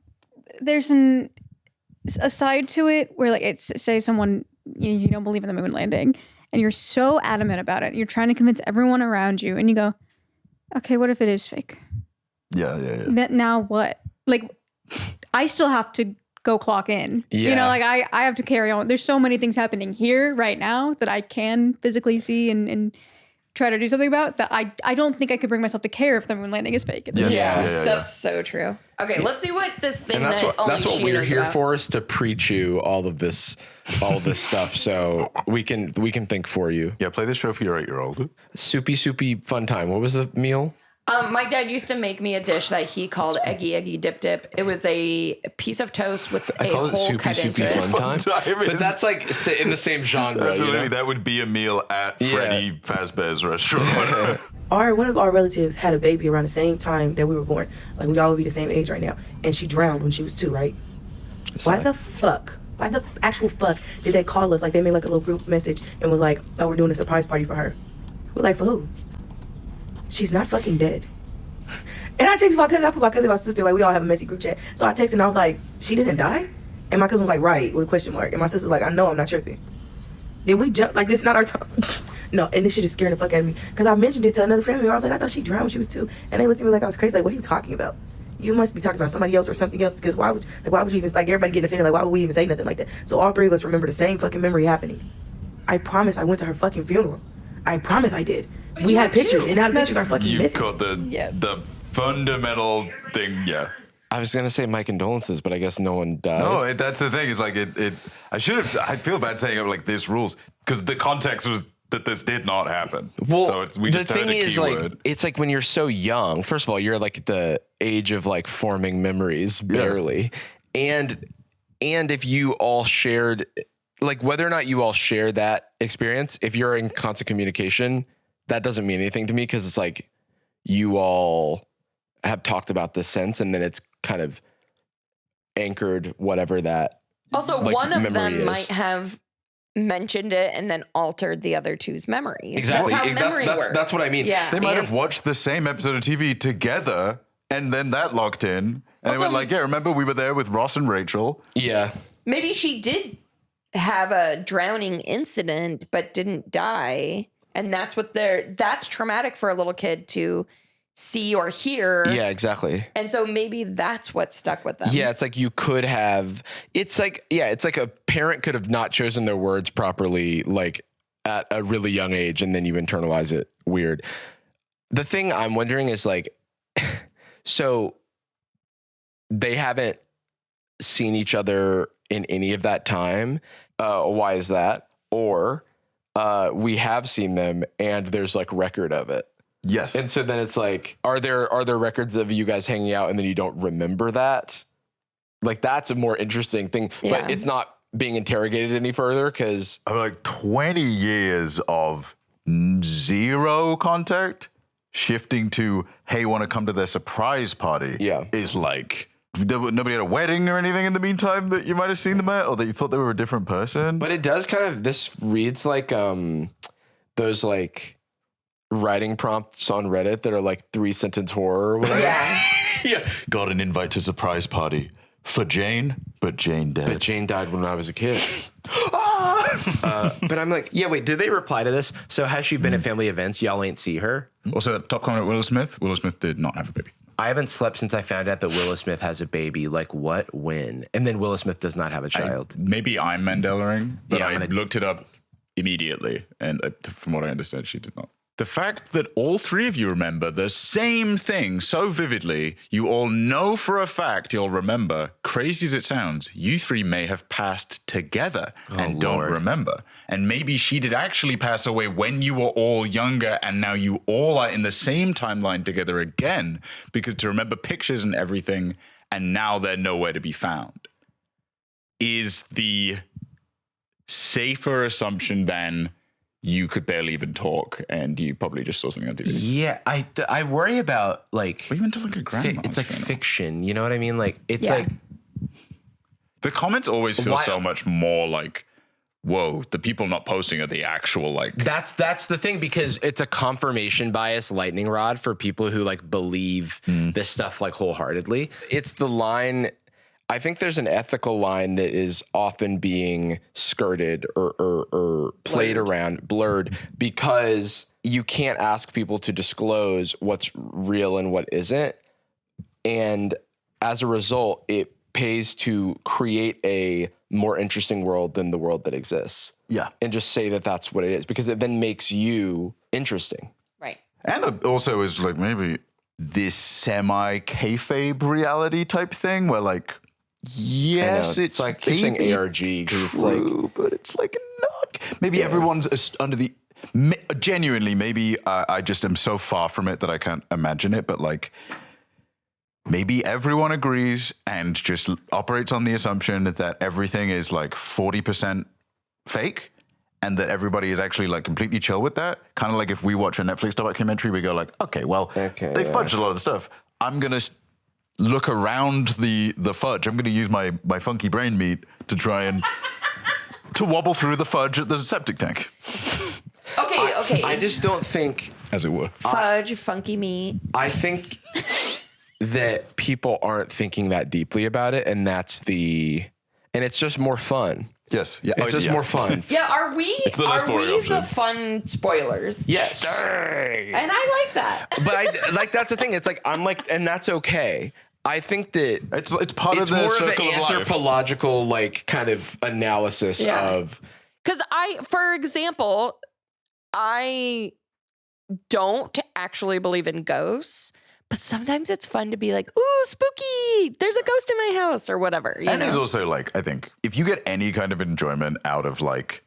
there's a side to it where like it's say someone you don't believe in the moon landing and you're so adamant about it. You're trying to convince everyone around you and you go, okay, what if it is fake? Yeah. Now what? Like I still have to go clock in. Yeah. You know, like I have to carry on. There's so many things happening here right now that I can physically see and try to do something about that I don't think I could bring myself to care if the moon landing is fake. That's so true. Okay, let's see what this thing And that only that's what she we're knows here about. for, is to preach you all of this stuff, so we can think for you. Yeah, play this show for your 8-year-old. Soupy fun time. What was the meal? My dad used to make me a dish that he called eggy dip dip. It was a piece of toast with a whole cut into it. Fun time. But that's like in the same genre. Absolutely, You know? that would be a meal at Freddy Fazbear's restaurant. One of our relatives had a baby around the same time that we were born. Like we all would be the same age right now. And she drowned when she was 2, right? Why the actual fuck did they call us? Like they made like a little group message and was like, oh, we're doing a surprise party for her. We're like, for who? She's not fucking dead. And I texted my cousin, I put my cousin and my sister, like we all have a messy group chat. So I texted and I was like, she didn't die? And my cousin was like, right, with a question mark. And my sister's like, I know, I'm not tripping. Did we jump? Like, this is not our time. No, and this shit is scaring the fuck out of me. Because I mentioned it to another family member. I was like, I thought she drowned when she was 2. And they looked at me like I was crazy. Like, what are you talking about? You must be talking about somebody else or something else, because why would you even, like, everybody getting offended, like, why would we even say nothing like that? So all 3 of us remember the same fucking memory happening. I promise I went to her fucking funeral. I promise I did. We had pictures, and now the pictures are fucking missing. You've got the fundamental thing, yeah. I was gonna say my condolences, but I guess no one died. No, that's the thing. Is like it. I feel bad saying it like this rules, because the context was that this did not happen. Well, so we the just heard thing a is, keyword. like, it's like when you're so young. First of all, you're like at the age of like forming memories, barely, and if you all shared, like whether or not you all share that experience, if you're in constant communication, that doesn't mean anything to me, because it's like you all have talked about this since, and then it's kind of anchored whatever that. Also, like, one of memory them is. might have mentioned it and then altered the other two's memories. Exactly. That's how memory works. That's what I mean. Yeah. They might have watched the same episode of TV together, and then that locked in, and Also, they went like, "Yeah, remember we were there with Ross and Rachel." Yeah. Maybe she did have a drowning incident but didn't die. And that's traumatic for a little kid to see or hear. Yeah, exactly. And so maybe that's what stuck with them. Yeah, it's like you could have. It's like a parent could have not chosen their words properly, like at a really young age, and then you internalize it weird. The thing I'm wondering is like, So they haven't seen each other in any of that time. Why is that? Or we have seen them and there's like record of it. Yes. And so then it's like, are there records of you guys hanging out and then you don't remember that? Like that's a more interesting thing, but it's not being interrogated any further because like 20 years of zero contact shifting to, hey, want to come to their surprise party? Yeah. Is like, nobody had a wedding or anything in the meantime that you might have seen them at, or that you thought they were a different person. But it does kind of, this reads like those like writing prompts on Reddit that are like 3-sentence horror or whatever. Yeah. Got an invite to surprise party for Jane, but Jane dead. But Jane died when I was a kid. But I'm like, yeah, wait, did they reply to this? So has she been at family events? Y'all ain't see her? Also, top comment, Willow Smith. Willow Smith did not have a baby. I haven't slept since I found out that Willow Smith has a baby. Like what? When? And then Willow Smith does not have a child. Maybe I'm Mandela-ing, but Yeah, I looked it up immediately, and from what I understand, she did not. The fact that all three of you remember the same thing so vividly, you all know for a fact you'll remember, crazy as it sounds, you three may have passed together and don't remember. And maybe she did actually pass away when you were all younger, and now you all are in the same timeline together again, because to remember pictures and everything, and now they're nowhere to be found, is the safer assumption than you could barely even talk, and you probably just saw something on TV. Yeah, I worry about like. Or even to like a grandma's it's like funeral. fiction. You know what I mean? Like it's like the comments always feel so much more like, whoa, the people not posting are the actual like. That's the thing, because it's a confirmation bias lightning rod for people who like believe this stuff like wholeheartedly. It's the line. I think there's an ethical line that is often being skirted or played around, blurred, because you can't ask people to disclose what's real and what isn't. And as a result, it pays to create a more interesting world than the world that exists. Yeah. And just say that that's what it is, because it then makes you interesting. Right. And it also is like maybe this semi-kayfabe reality type thing where like, yes, it's like keep saying ARG. It's like, but it's like not. Maybe everyone's under the. Genuinely, maybe I just am so far from it that I can't imagine it. But like, maybe everyone agrees and just operates on the assumption that everything is like 40% fake, and that everybody is actually like completely chill with that. Kind of like if we watch a Netflix documentary, we go like, okay, well, they fudged a lot of the stuff. I'm gonna look around the fudge. I'm going to use my funky brain meat to try and to wobble through the fudge at the septic tank. Okay. I just don't think, as it were, fudge, funky meat. I think that people aren't thinking that deeply about it, and and it's just more fun. Yes, yeah, it's just more fun. Yeah, are we option. the fun spoilers? Yes, and I like that. But I like that's the thing. It's like I'm like, and that's okay. I think that it's part of the more circle of an of life. anthropological like kind of analysis of. Because for example, I don't actually believe in ghosts, but sometimes it's fun to be like, ooh, spooky, there's a ghost in my house or whatever. You know? There's also like, I think if you get any kind of enjoyment out of like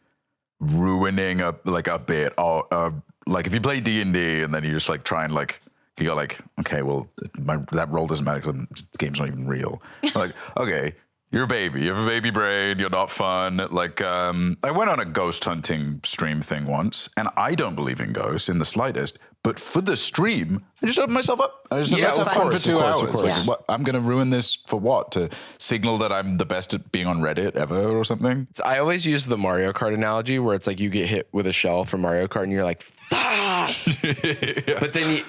ruining a bit, or like if you play D&D and then you just like try and like, you go like, okay, well, that roll doesn't matter because the game's not even real. Like, okay, you're a baby. You have a baby brain. You're not fun. Like, I went on a ghost hunting stream thing once, and I don't believe in ghosts in the slightest. But for the stream, I just opened myself up. I just said, let's have fun for 2 hours. Like, what, I'm going to ruin this for what? To signal that I'm the best at being on Reddit ever or something? I always use the Mario Kart analogy where it's like you get hit with a shell from Mario Kart and you're like, fuck. But then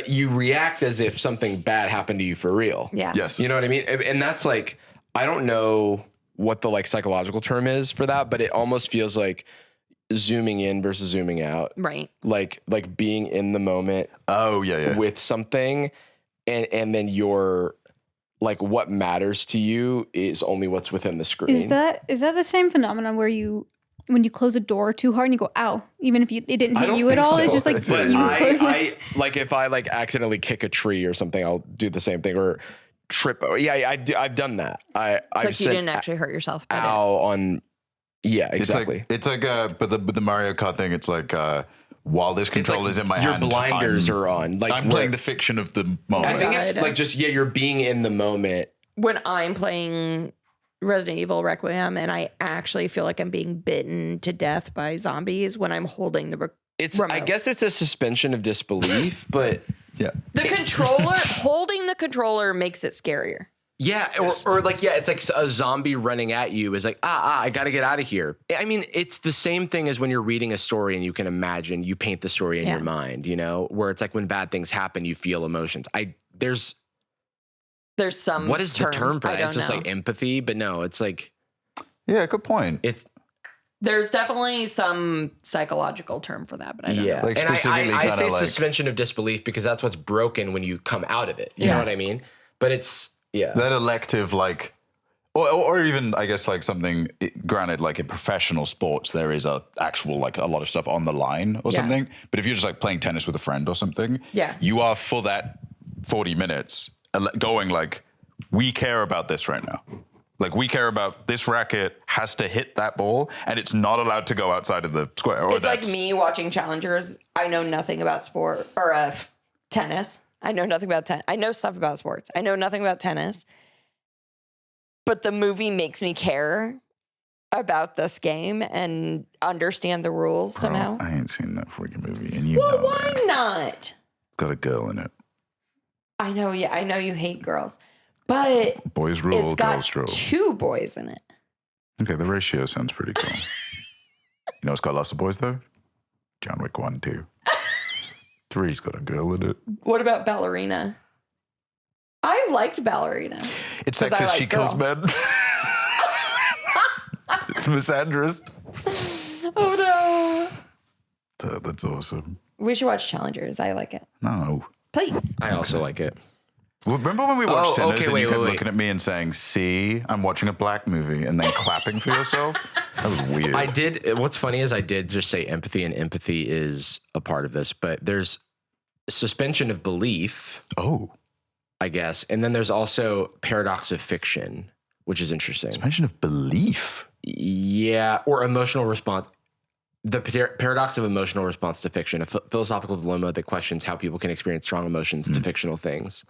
you react as if something bad happened to you for real. Yeah. Yes. You know what I mean? And that's like, I don't know what the like psychological term is for that, but it almost feels like zooming in versus zooming out. Right. Like being in the moment. Oh, yeah. With something, and then you're like, what matters to you is only what's within the screen. Is that the same phenomenon where you when you close a door too hard and you go, ow, even if it didn't hit you at all. So. It's just like, but I like if I like accidentally kick a tree or something, I'll do the same thing or trip. Yeah, I've done that. I've like you didn't actually hurt yourself. Ow on. Yeah, exactly. It's like but the Mario Kart thing, it's like while this controller is in my hand, your blinders are on. Like I'm playing the fiction of the moment. I think it's like just you're being in the moment. When I'm playing Resident Evil Requiem and I actually feel like I'm being bitten to death by zombies when I'm holding the remote. I guess it's a suspension of disbelief, but yeah, the controller holding the controller makes it scarier. Yeah, or like it's like a zombie running at you is like I got to get out of here. I mean, it's the same thing as when you're reading a story and you can imagine, you paint the story in your mind, you know, where it's like when bad things happen, you feel emotions. There's some what is the term for that? It's just like empathy, but no, it's like good point. There's definitely some psychological term for that, but I don't know. Like specifically, and I say suspension of disbelief because that's what's broken when you come out of it. You know what I mean? But it's that elective, like, or even I guess like something. Granted, like in professional sports, there is a actual like a lot of stuff on the line or something. But if you're just like playing tennis with a friend or something, you are for that 40 minutes going like, we care about this right now. Like we care about this racket has to hit that ball and it's not allowed to go outside of the square. Or it's like me watching challengers. I know nothing about sport or tennis. I know nothing about tennis. I know stuff about sports. I know nothing about tennis. But the movie makes me care about this game and understand the rules somehow. I ain't seen that freaking movie, and you know why that. Not? It's got a girl in it. I know. Yeah, I know you hate girls, but boys rule, it's got girls rule. 2 boys in it. Okay, the ratio sounds pretty cool. You know, it's got lots of boys though. John Wick 1, 2. 3's got a girl in it. What about Ballerina? I liked Ballerina. It's sexist. She kills men. It's misandrist. Oh no. That's awesome. We should watch Challengers. I like it. No. Please. I also like it. Well, remember when we watched Sinners and you kept looking at me and saying, see, I'm watching a black movie, and then clapping for yourself? That was weird. I did. What's funny is I did just say empathy, and empathy is a part of this, but there's suspension of belief. Oh. I guess. And then there's also paradox of fiction, which is interesting. Suspension of belief? Yeah. Or emotional response. The paradox of emotional response to fiction, a philosophical dilemma that questions how people can experience strong emotions to fictional things.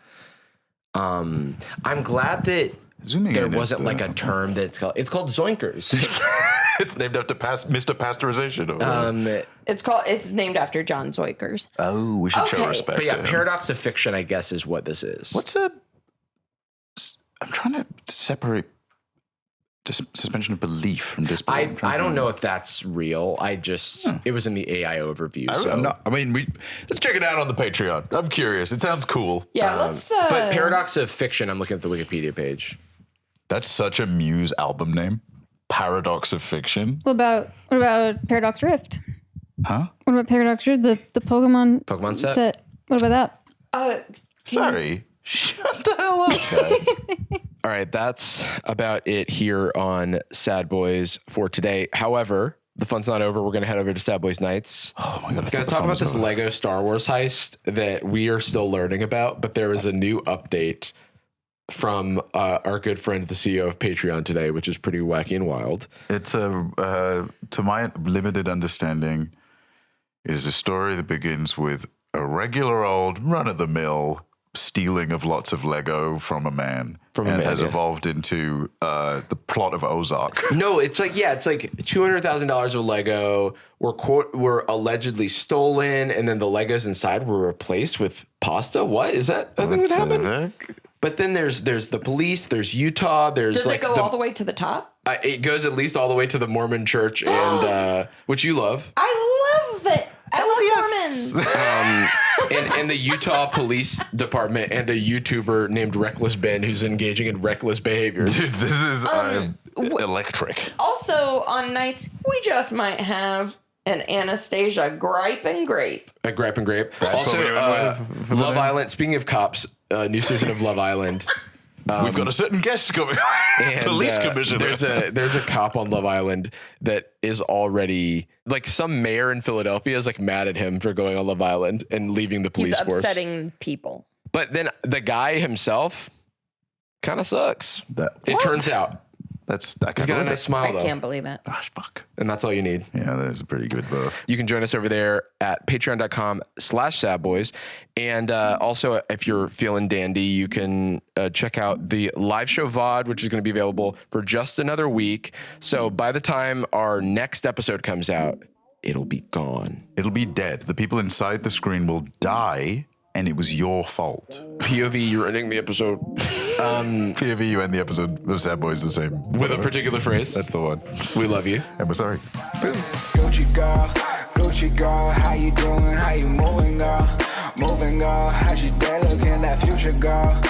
I'm glad that there wasn't like a term that's called. It's called zoinkers. It's named after Mr. Pasteurization. It's named after John Zoikers. Oh, we should show respect. But yeah, paradox of fiction, I guess, is what this is. I'm trying to separate suspension of belief from disbelief. I don't know if that's real. It was in the AI overview. Let's check it out on the Patreon. I'm curious. It sounds cool. Yeah, let's. But paradox of fiction, I'm looking at the Wikipedia page. That's such a Muse album name. Paradox of fiction. What about Paradox Rift? Huh? What about Paradox Rift? The Pokemon set. What about that? Sorry. Shut the hell up, guys. All right, that's about it here on Sad Boys for today. However, the fun's not over. We're going to head over to Sad Boyz Nightz. Oh my God. Going to talk about this Lego Star Wars heist that we are still learning about, but there was a new update from our good friend, the CEO of Patreon today, which is pretty wacky and wild. It's to my limited understanding, it is a story that begins with a regular old run-of-the-mill stealing of lots of Lego from a man. Has evolved into the plot of Ozark. No, it's like $200,000 of Lego were allegedly stolen, and then the Legos inside were replaced with pasta. What is that? I think that happened. But then there's the police. There's Utah. Does it go all the way to the top? It goes at least all the way to the Mormon Church, and which you love. I love it. I love Mormons. And the Utah Police Department and a YouTuber named Reckless Ben who's engaging in reckless behaviors. Dude, this is electric. Also on nights, we just might have an Anastasia gripe and grape. A gripe and grape. Also, Love Island. Speaking of cops, new season of Love Island. We've got a certain guest coming. Police commissioner. There's a cop on Love Island that is already like some mayor in Philadelphia is like mad at him for going on Love Island and leaving the police force. He's upsetting people. But then the guy himself kind of sucks. It turns out. He's got a nice smile though. I can't believe it. Gosh, fuck. And that's all you need. Yeah, that is a pretty good buff. You can join us over there at patreon.com/sadboyz. And also, if you're feeling dandy, you can check out the live show VOD, which is going to be available for just another week. So by the time our next episode comes out, it'll be gone. It'll be dead. The people inside the screen will die, and it was your fault. POV, you're ending the episode. POV, you end the episode of Sad Boyz the same. With a particular phrase. That's the one. We love you. And we're sorry. Boom. Gucci girl, how you doing? How you moving, girl? Moving, girl. How's your day looking? That future girl,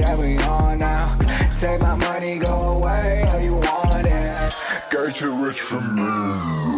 yeah, we on now. Take my money, go away, all you want it. Girl, too rich for me.